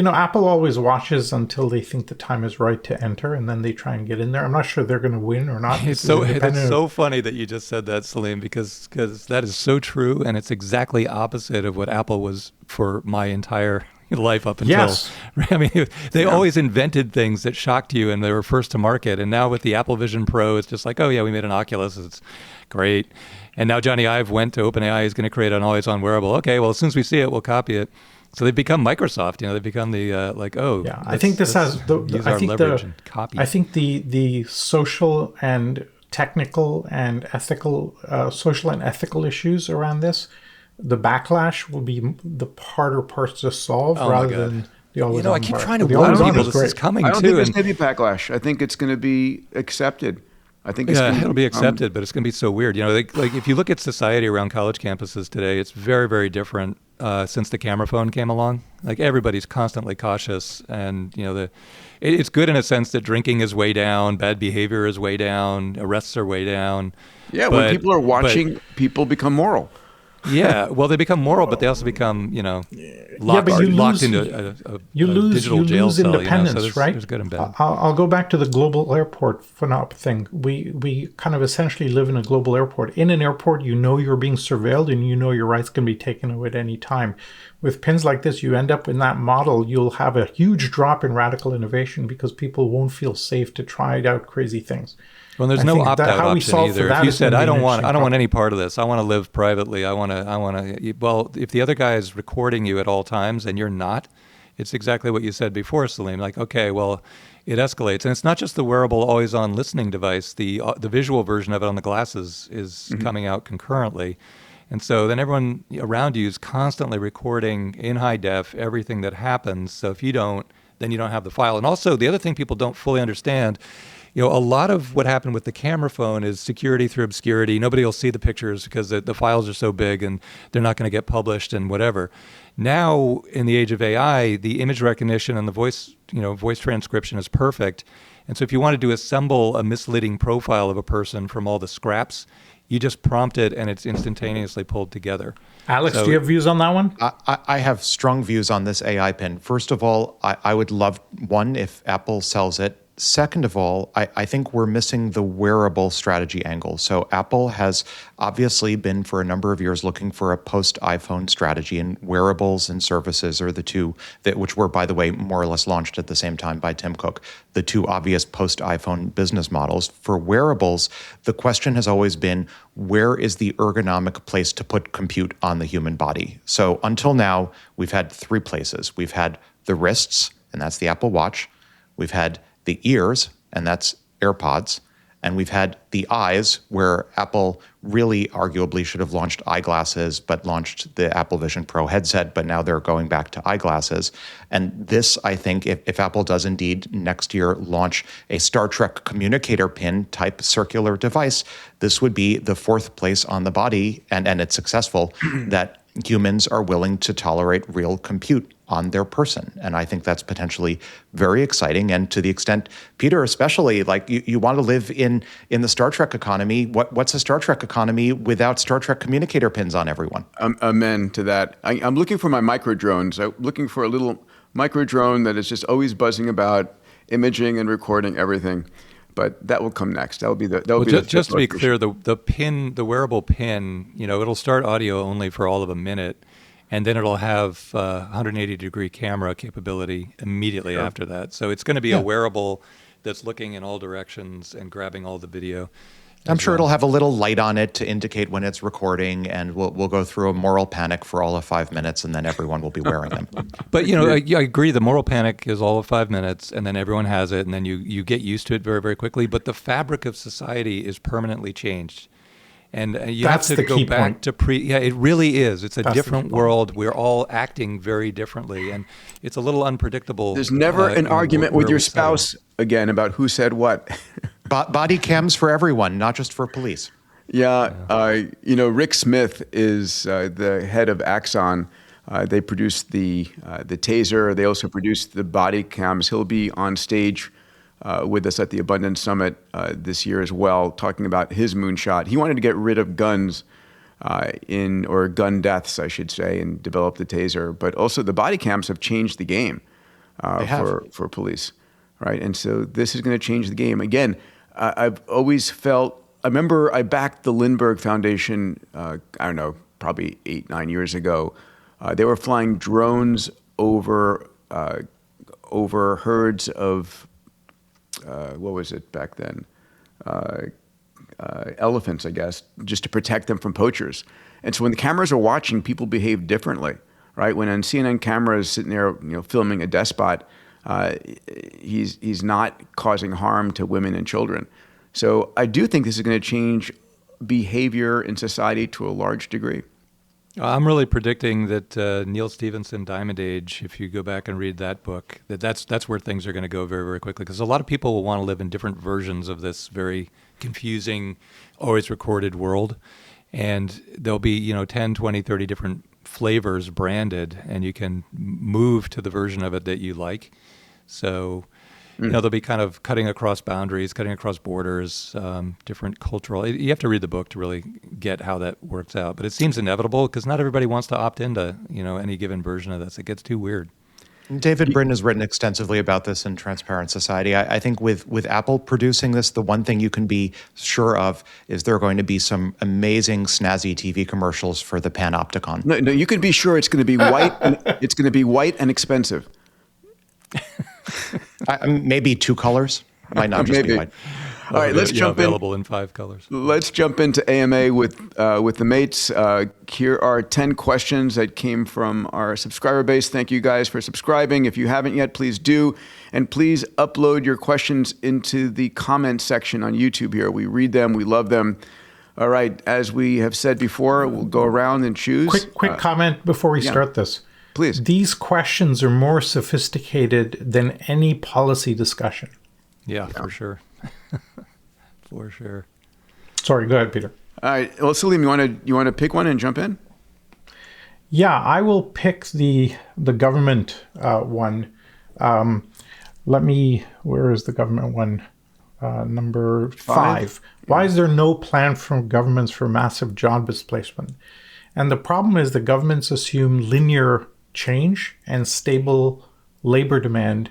Apple always watches until they think the time is right to enter, and then they try and get in there. I'm not sure they're going to win or not. It's so funny that you just said that, Salim, because that is so true, and it's exactly opposite of what Apple was for my entire life up until. Yes. I mean, they always invented things that shocked you, and they were first to market. And now with the Apple Vision Pro, it's just like, oh yeah, we made an Oculus. It's great. And now Johnny Ive went to OpenAI. He's going to create an always-on wearable. Okay, well, as soon as we see it, we'll copy it. So they've become Microsoft. They've become the Yeah, I think this has use our leverage and copy. I think the social and technical and ethical, social and ethical issues around this, the backlash will be the harder parts to solve rather than the always-on. I keep part. trying to The warn always-on people is this great. is coming I don't too. think there's going to be backlash. I think it's going to be accepted. I think it'll be accepted, but it's going to be so weird. Like if you look at society around college campuses today, it's very, very different since the camera phone came along. Like everybody's constantly cautious, and it's good in a sense that drinking is way down, bad behavior is way down, arrests are way down. Yeah, when people are watching, people become moral. Yeah, well, they become moral, but they also become, locked into a digital jail cell. Independence, so right? There's good and bad. I'll go back to the global airport thing. We kind of essentially live in a global airport. In an airport, you're being surveilled, and your rights can be taken away at any time. With pins like this, you end up in that model. You'll have a huge drop in radical innovation because people won't feel safe to try out crazy things. Well, there's no opt-out option either. If you said, I don't want any part of this. I want to live privately. I want to. Well, if the other guy is recording you at all times and you're not, it's exactly what you said before, Salim. Like, okay, well, it escalates, and it's not just the wearable, always-on listening device. The visual version of it on the glasses is coming out concurrently, and so then everyone around you is constantly recording in high def everything that happens. So if you don't, then you don't have the file. And also, the other thing people don't fully understand. A lot of what happened with the camera phone is security through obscurity. Nobody will see the pictures because the files are so big and they're not going to get published and whatever. Now, in the age of AI, the image recognition and the voice transcription is perfect. And so if you wanted to assemble a misleading profile of a person from all the scraps, you just prompt it and it's instantaneously pulled together. Alex, do you have views on that one? I have strong views on this AI pin. First of all, I would love one if Apple sells it. Second of all, I think we're missing the wearable strategy angle. So Apple has obviously been for a number of years looking for a post-iPhone strategy, and wearables and services are the two, which were, by the way, more or less launched at the same time by Tim Cook, the two obvious post-iPhone business models. For wearables, the question has always been, where is the ergonomic place to put compute on the human body? So until now, we've had three places. We've had the wrists, and that's the Apple Watch. We've had the ears, and that's AirPods. And we've had the eyes, where Apple really arguably should have launched eyeglasses, but launched the Apple Vision Pro headset, but now they're going back to eyeglasses. And this, I think, if Apple does indeed next year launch a Star Trek communicator pin type circular device, this would be the fourth place on the body, and it's successful, that humans are willing to tolerate real compute on their person. And I think that's potentially very exciting. And to the extent, Peter, especially, like you want to live in the Star Trek economy. What's a Star Trek economy without Star Trek communicator pins on everyone? Amen to that. I'm looking for my micro drones. I'm looking for a little micro drone that is just always buzzing about imaging and recording everything. But that will come next. That'll be the. Just to be clear, the pin, the wearable pin, it'll start audio only for all of a minute, and then it'll have 180-degree camera capability immediately after that. So it's going to be a wearable that's looking in all directions and grabbing all the video. I'm sure it'll have a little light on it to indicate when it's recording, and we'll go through a moral panic for all of 5 minutes, and then everyone will be wearing them. But I agree. The moral panic is all of 5 minutes, and then everyone has it, and then you get used to it very, very quickly. But the fabric of society is permanently changed, and you That's have to the go key back point. to pre. Yeah, it really is. It's a That's different world. We're all acting very differently, and it's a little unpredictable. There's never an argument with your spouse again about who said what. Body cams for everyone, not just for police. Yeah. Rick Smith is the head of Axon. They produce the taser. They also produce the body cams. He'll be on stage with us at the Abundance Summit this year as well, talking about his moonshot. He wanted to get rid of guns or gun deaths, I should say, and develop the taser. But also the body cams have changed the game for police, right? And so this is going to change the game. Again, I've always felt, I remember I backed the Lindbergh Foundation, I don't know, probably 8-9 years ago. They were flying drones over herds of, what was it back then? Elephants, I guess, just to protect them from poachers. And so when the cameras are watching, people behave differently, right? When on CNN camera is sitting there, filming a despot, he's not causing harm to women and children. So I do think this is going to change behavior in society to a large degree. I'm really predicting that Neil Stephenson, Diamond Age, if you go back and read that book, that's where things are going to go very, very quickly. Because a lot of people will want to live in different versions of this very confusing, always recorded world. And there'll be, 10, 20, 30 different flavors branded, and you can move to the version of it that you like. So, they'll be kind of cutting across boundaries, cutting across borders, different cultural. You have to read the book to really get how that works out. But it seems inevitable because not everybody wants to opt into, any given version of this. It gets too weird. David Brin has written extensively about this in Transparent Society. I think with Apple producing this, the one thing you can be sure of is there are going to be some amazing snazzy TV commercials for the Panopticon. No, you can be sure it's going to be white. It's going to be white and expensive. Maybe 2 colors. Might not just be white. All right, let's jump available in 5 colors. Let's jump into AMA with the mates. Here are 10 questions that came from our subscriber base. Thank you guys for subscribing. If you haven't yet, please do. And please upload your questions into the comment section on YouTube here. We read them. We love them. All right, as we have said before, we'll go around and choose. Quick comment before we start this. Please. These questions are more sophisticated than any policy discussion. Yeah, for sure. For sure. Sorry, go ahead, Peter. All right. Well, Salim, you want to pick one and jump in? Yeah, I will pick the government one. Where is the government one? Number 5. Why is there no plan from governments for massive job displacement? And the problem is the governments assume linear change and stable labor demand,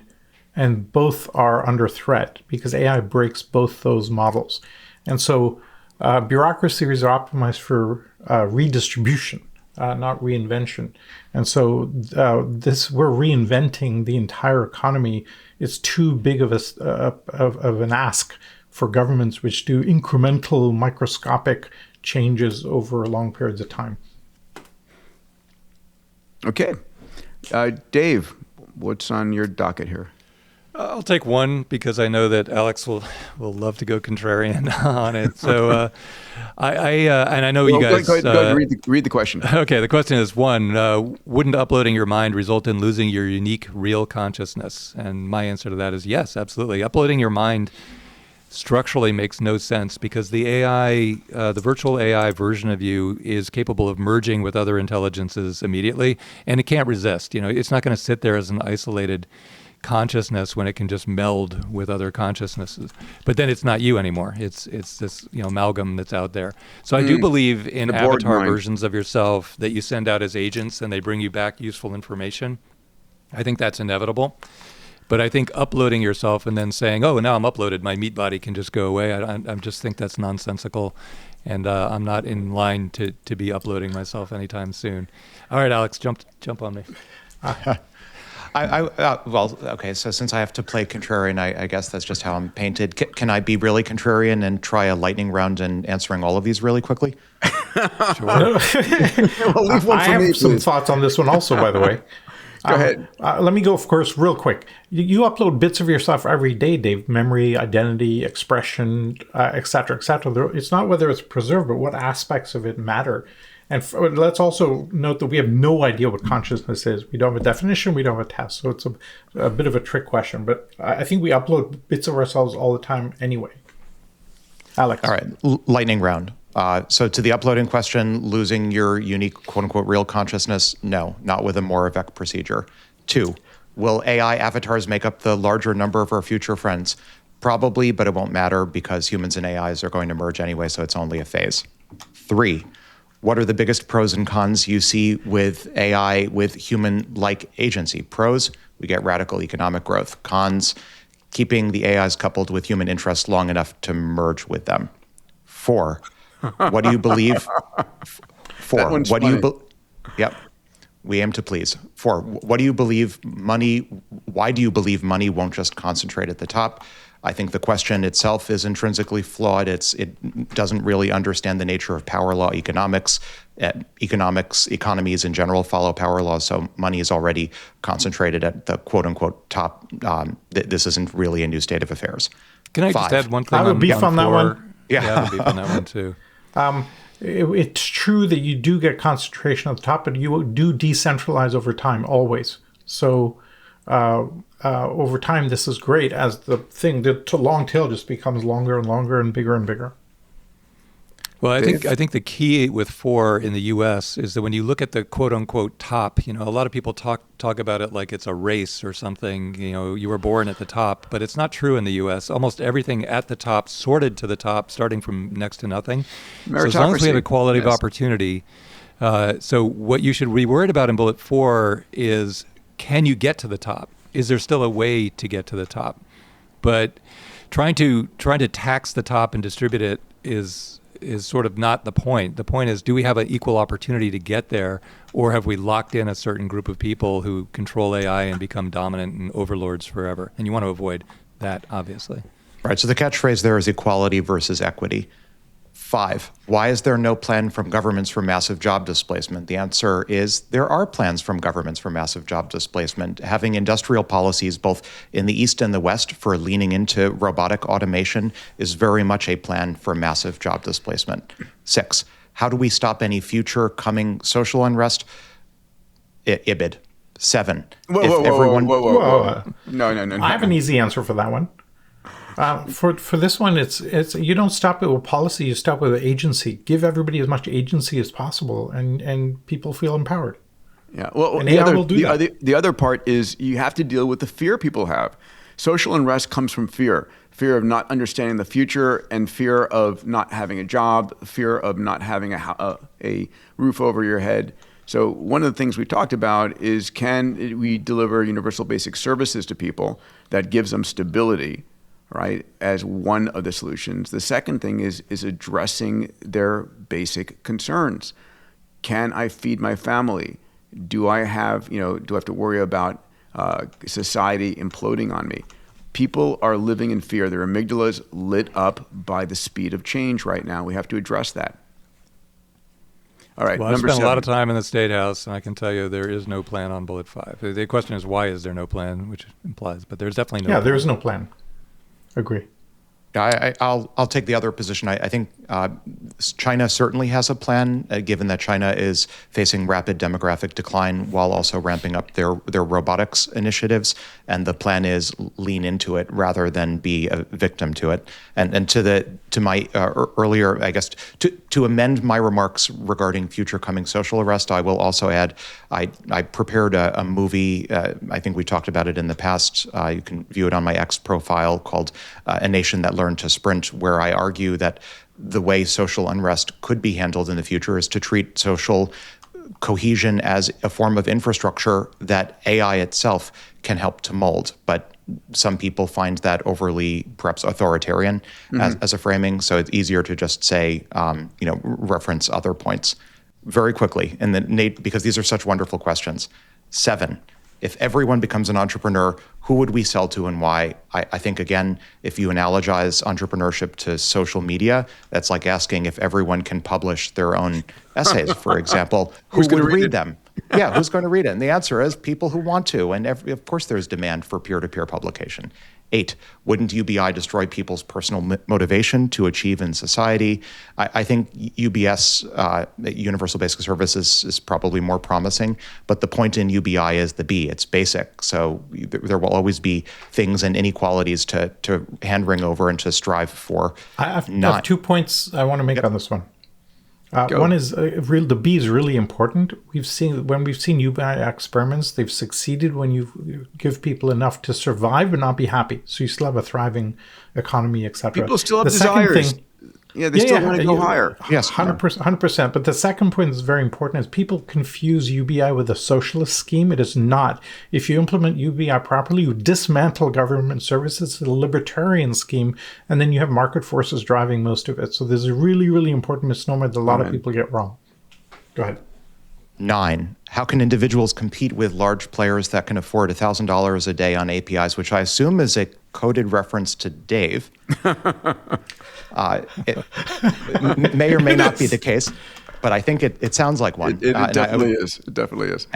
and both are under threat because AI breaks both those models. And so bureaucracies are optimized for redistribution, not reinvention. And so we're reinventing the entire economy. It's too big of an ask for governments which do incremental, microscopic changes over long periods of time. Okay. Dave, what's on your docket here? I'll take one because I know that Alex will love to go contrarian on it. So and I know you guys. Go ahead, read the question. Okay, the question is one: wouldn't uploading your mind result in losing your unique, real consciousness? And my answer to that is yes, absolutely. Uploading your mind structurally makes no sense because the AI, the virtual AI version of you is capable of merging with other intelligences immediately, and it can't resist. It's not going to sit there as an isolated consciousness when it can just meld with other consciousnesses. But then it's not you anymore. It's this amalgam that's out there. So I do believe in avatar versions of yourself that you send out as agents and they bring you back useful information. I think that's inevitable. But I think uploading yourself and then saying, oh, now I'm uploaded, my meat body can just go away. I just think that's nonsensical. And I'm not in line to be uploading myself anytime soon. All right, Alex, jump on me. Well, okay, so since I have to play contrarian, I guess that's just how I'm painted. Can I be really contrarian and try a lightning round and answering all of these really quickly? Sure. I have some thoughts on this one also, by the way. Go ahead. Let me go, of course, real quick. You upload bits of yourself every day, Dave. Memory, identity, expression, et cetera, et cetera. It's not whether it's preserved, but what aspects of it matter. And let's also note that we have no idea what consciousness is. We don't have a definition. We don't have a test. So it's a bit of a trick question. But I think we upload bits of ourselves all the time anyway. Alex. All right. Lightning round. So to the uploading question, losing your unique, quote unquote, real consciousness, no, not with a Moravec procedure. 2, will AI avatars make up the larger number of our future friends? Probably, but it won't matter because humans and AIs are going to merge anyway, so it's only a phase. 3, what are the biggest pros and cons you see with AI with human-like agency? Pros, we get radical economic growth. Cons, keeping the AIs coupled with human interests long enough to merge with them. 4, what do you believe? 4. What do you Yep. We aim to please. 4. What do you believe money? Why do you believe money won't just concentrate at the top? I think the question itself is intrinsically flawed. It doesn't really understand the nature of power law economics. Economies in general follow power laws, so money is already concentrated at the quote unquote top. This isn't really a new state of affairs. Can I just add one thing? I would beef on that one. Yeah, I would beef on that one too. It's true that you do get concentration at the top, but you do decentralize over time always. So over time, this is great as the long tail just becomes longer and longer and bigger and bigger. Well, I think the key with 4 in the U.S. is that when you look at the quote unquote top, a lot of people talk about it like it's a race or something. You were born at the top, but it's not true in the U.S. Almost everything at the top, sorted to the top, starting from next to nothing. So as long as we have equality of opportunity, so what you should be worried about in bullet 4 is, can you get to the top? Is there still a way to get to the top? But trying to tax the top and distribute it is sort of not the point. The point is, do we have an equal opportunity to get there, or have we locked in a certain group of people who control AI and become dominant and overlords forever? And you want to avoid that, obviously. Right, so the catchphrase there is equality versus equity. 5, why is there no plan from governments for massive job displacement? The answer is there are plans from governments for massive job displacement. Having industrial policies both in the East and the West for leaning into robotic automation is very much a plan for massive job displacement. 6, how do we stop any future coming social unrest? IBID. 7, whoa. No. I have an easy answer for that one. For this one, it's you don't stop it with policy, you stop it with agency. Give everybody as much agency as possible, and people feel empowered. Yeah, well, and AI will do that. The other part is you have to deal with the fear people have. Social unrest comes from fear of not understanding the future, and fear of not having a job, fear of not having a roof over your head. So one of the things we talked about is, can we deliver universal basic services to people that gives them stability, right, as one of the solutions. The second thing is addressing their basic concerns. Can I feed my family? Do I have to worry about society imploding on me? People are living in fear. Their amygdala's lit up by the speed of change right now. We have to address that. All right, Well, I've number spent 7. a lot of time in the State House, and I can tell you there is no plan on Bullet 5. The question is, why is there no plan, which implies, but there's definitely no plan. Yeah, there is no plan. Agree. I'll take the other position. I think China certainly has a plan, given that China is facing rapid demographic decline while also ramping up their robotics initiatives. And the plan is lean into it rather than be a victim to it. And to my earlier, I guess, to amend my remarks regarding future coming social unrest, I will also add I prepared a movie. I think we talked about it in the past. You can view it on my X profile called A Nation That Learned to Sprint, where I argue that the way social unrest could be handled in the future is to treat social cohesion as a form of infrastructure that AI itself can help to mold. But some people find that overly, perhaps authoritarian as a framing. So it's easier to just say, reference other points. Very quickly, because these are such wonderful questions. 7. If everyone becomes an entrepreneur, who would we sell to and why? I think, again, if you analogize entrepreneurship to social media, that's like asking if everyone can publish their own essays, for example, who would read them? Yeah, who's going to read it? And the answer is people who want to. And of course, there's demand for peer-to-peer publication. 8, wouldn't UBI destroy people's personal motivation to achieve in society? I think UBS, Universal Basic Services, is probably more promising, but the point in UBI is the B. It's basic. So there will always be things and inequalities to hand-wring over and to strive for. I have 2 points I want to make on this one. One is the B is really important. When we've seen UBI experiments, they've succeeded when you give people enough to survive but not be happy. So you still have a thriving economy, etc. People still have desires. They still want to go higher. Yes, 100%. But the second point is very important: is people confuse UBI with a socialist scheme. It is not. If you implement UBI properly, you dismantle government services. It's a libertarian scheme, and then you have market forces driving most of it. So there's a really, really important misnomer that a lot of people get wrong. Go ahead. 9, how can individuals compete with large players that can afford $1,000 a day on APIs, which I assume is a coded reference to Dave? It may or may not be the case, but I think it sounds like one. It definitely is. It definitely is.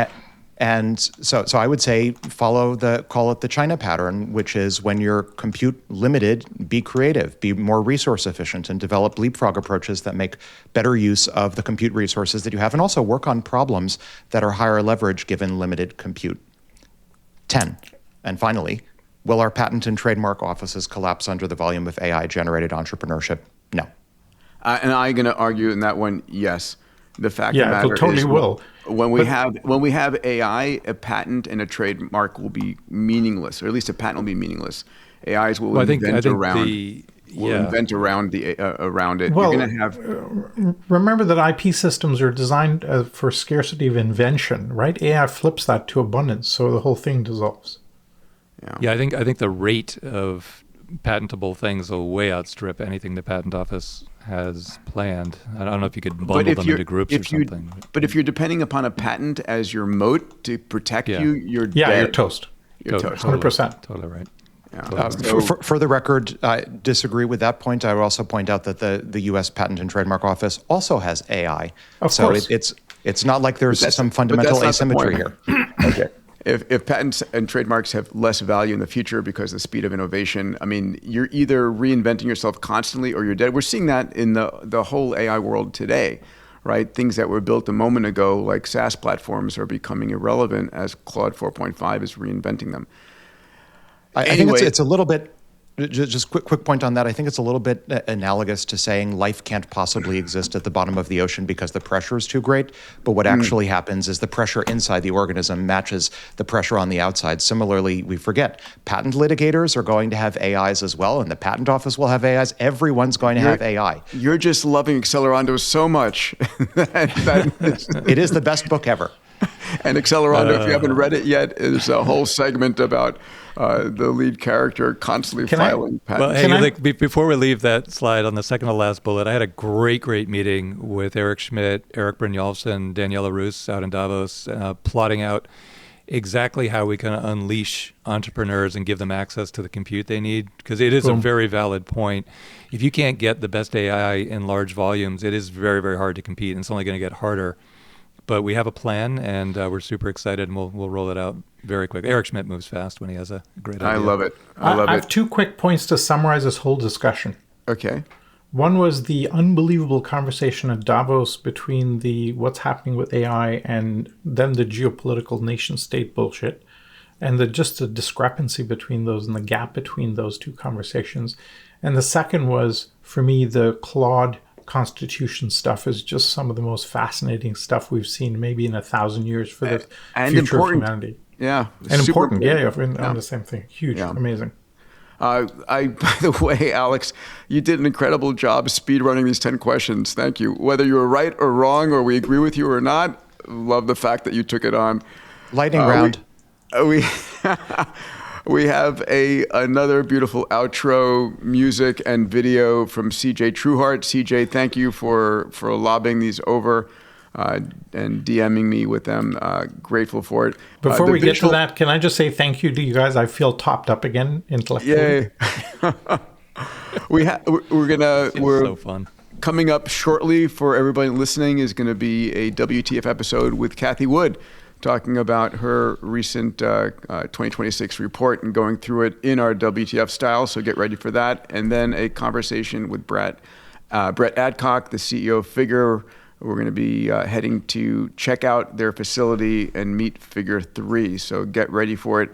And so I would say call it the China pattern, which is when you're compute limited, be creative, be more resource efficient, and develop leapfrog approaches that make better use of the compute resources that you have, and also work on problems that are higher leverage given limited compute. 10, and finally, will our patent and trademark offices collapse under the volume of AI-generated entrepreneurship? No. And I'm going to argue in that one, yes. The fact of the matter it totally is, will. When we have AI, a patent and a trademark will be meaningless, or at least a patent will be meaningless. AIs will invent around it. Well, You're going to have. Remember that IP systems are designed for scarcity of invention, right? AI flips that to abundance, so the whole thing dissolves. Yeah, I think the rate of patentable things will way outstrip anything the patent office has planned. I don't know if you could bundle them into groups or something. But if you're depending upon a patent as your moat to protect you, you're dead. You're toast. You're toast. 100%. Totally right. Yeah. For the record, I disagree with that point. I would also point out that the U.S. Patent and Trademark Office also has AI. Of course. It's not like there's some fundamental asymmetry here. Okay. If patents and trademarks have less value in the future because of the speed of innovation, I mean, you're either reinventing yourself constantly or you're dead. We're seeing that in the whole AI world today, right? Things that were built a moment ago, like SaaS platforms, are becoming irrelevant as Claude 4.5 is reinventing them. I think it's a little bit, just quick point on that. I think it's a little bit analogous to saying life can't possibly exist at the bottom of the ocean because the pressure is too great. But what actually happens is the pressure inside the organism matches the pressure on the outside. Similarly, we forget patent litigators are going to have AIs as well, and the patent office will have AIs. Everyone's going to have AI. You're just loving Accelerando so much. It is the best book ever. And Accelerando, if you haven't read it yet, is a whole segment about the lead character constantly filing patents. Well, hey, before we leave that slide on the second to last bullet, I had a great meeting with Eric Schmidt, Eric Brynjolfsson, Daniela Roos out in Davos, plotting out exactly how we can unleash entrepreneurs and give them access to the compute they need, because it is a very valid point. If you can't get the best AI in large volumes, it is very, very hard to compete, and it's only going to get harder. But we have a plan, and we're super excited, and we'll roll it out very quick. Eric Schmidt moves fast when he has a great idea. I love it. I have 2 quick points to summarize this whole discussion. Okay. One was the unbelievable conversation at Davos between what's happening with AI and then the geopolitical nation-state bullshit, and just the discrepancy between those and the gap between those 2 conversations. And the second was, for me, the Claude Constitution stuff is just some of the most fascinating stuff we've seen maybe in 1,000 years for the future of humanity. Yeah. And important. On the same thing. Huge. Amazing. By the way, Alex, you did an incredible job speedrunning these 10 questions. Thank you. Whether you were right or wrong, or we agree with you or not, love the fact that you took it on. Lightning round. We have another beautiful outro music and video from CJ Trueheart. CJ, thank you for lobbing these over and DMing me with them. Grateful for it. Before we get to that, can I just say thank you to you guys? I feel topped up again intellectually. Yay. We're so fun. Coming up shortly for everybody listening is going to be a WTF episode with Cathie Wood, talking about her recent 2026 report and going through it in our WTF style. So get ready for that. And then a conversation with Brett Adcock, the CEO of Figure. We're going to be heading to check out their facility and meet Figure 3. So get ready for it.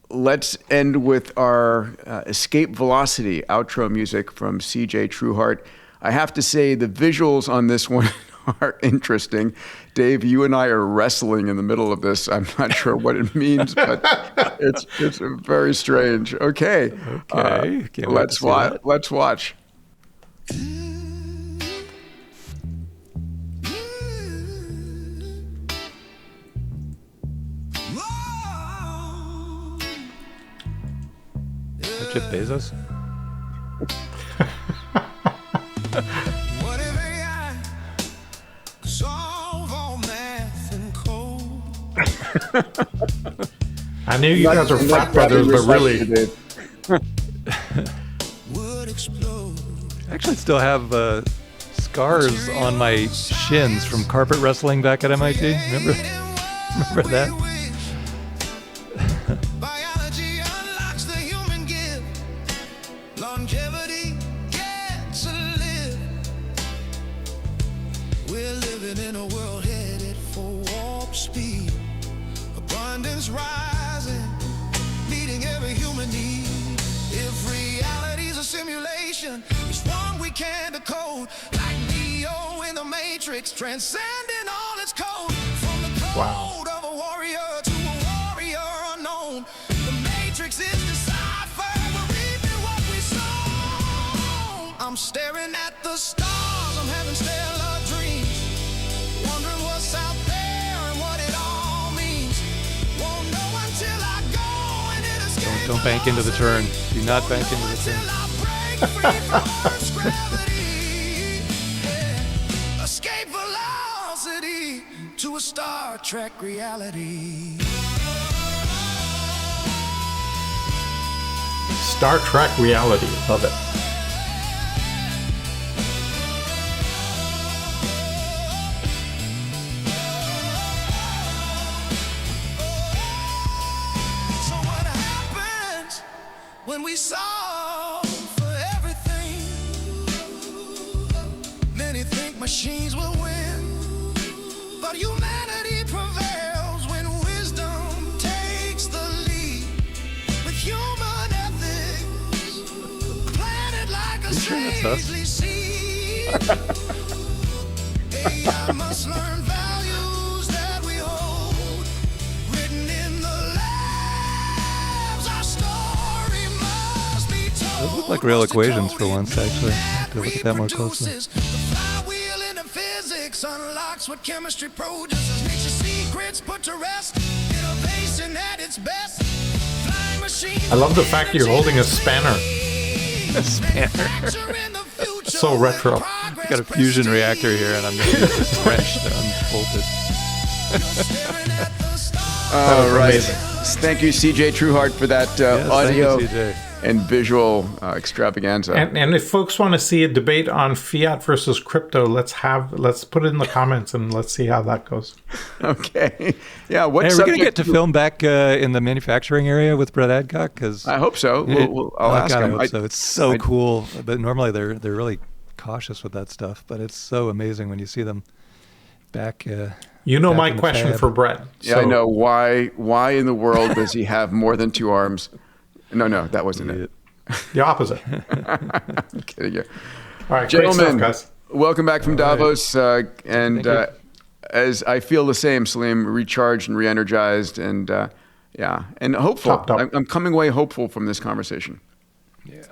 Let's end with our Escape Velocity outro music from CJ Trueheart. I have to say the visuals on this one are interesting. Dave, you and I are wrestling in the middle of this. I'm not sure what it means, but it's very strange. Okay. Let's watch. Jeff Bezos? I knew you guys are frat brothers, but really. I actually still have scars on my shins from carpet wrestling back at MIT. Remember that? Transcending all its code, from the code of a warrior to a warrior unknown. The matrix is deciphered, we're reaping what we sow. I'm staring at the stars, I'm having stellar dreams, wondering what's out there and what it all means. Won't know until I go and it escapes. Don't bank into the turn. Do not bank into the turn. To a Star Trek reality. Star Trek reality. Love it. So what happens when we solve for everything? Many think machines will win. But humanity prevails when wisdom takes the lead. With human ethics planted like a strangely seed. AI must learn values that we hold, written in the labs. Our story must be told. Those look like real equations for once, actually. I have to look at that more closely. Unlocks what chemistry produces, nature's secrets put to rest, innovation at its best. Flying machines. I love the fact you're holding a spanner. A spanner. So retro. I've got a fusion reactor here, and I'm going to use this wrench to unbolt it. All right. amazing. Thank you, CJ Trueheart, for that audio thank you, CJ. and visual extravaganza. And if folks want to see a debate on fiat versus crypto, let's put it in the comments and let's see how that goes. Okay. Yeah. What Hey, are we going to get to film back in the manufacturing area with Brett Adcock? Because I hope so. I'll ask him. I hope so. It's so cool. But normally they're really cautious with that stuff. But it's so amazing when you see them back. My question for Brett. Yeah, I know. Why in the world does he have more than 2 arms? No, that wasn't it. The opposite. I'm kidding you. All right, gentlemen, great stuff, guys. welcome back from Davos. As I feel the same, Salim, recharged and re-energized, and and hopeful. I'm coming away hopeful from this conversation. Yeah.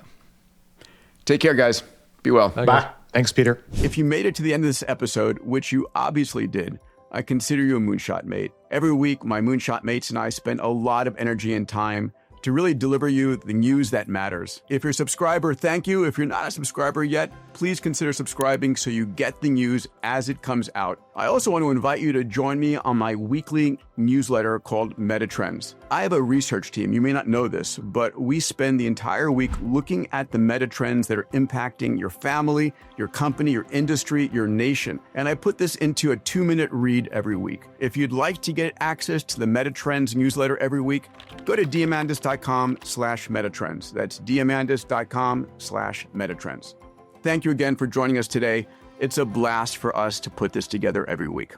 Take care, guys. Be well. Bye. Thanks, Peter. If you made it to the end of this episode, which you obviously did, I consider you a moonshot mate. Every week, my moonshot mates and I spend a lot of energy and time to really deliver you the news that matters. If you're a subscriber, thank you. If you're not a subscriber yet, please consider subscribing so you get the news as it comes out. I also want to invite you to join me on my weekly newsletter called Metatrends. I have a research team. You may not know this, but we spend the entire week looking at the metatrends that are impacting your family, your company, your industry, your nation. And I put this into a 2-minute read every week. If you'd like to get access to the Metatrends newsletter every week, go to diamandis.com/metatrends. That's diamandis.com/metatrends. Thank you again for joining us today. It's a blast for us to put this together every week.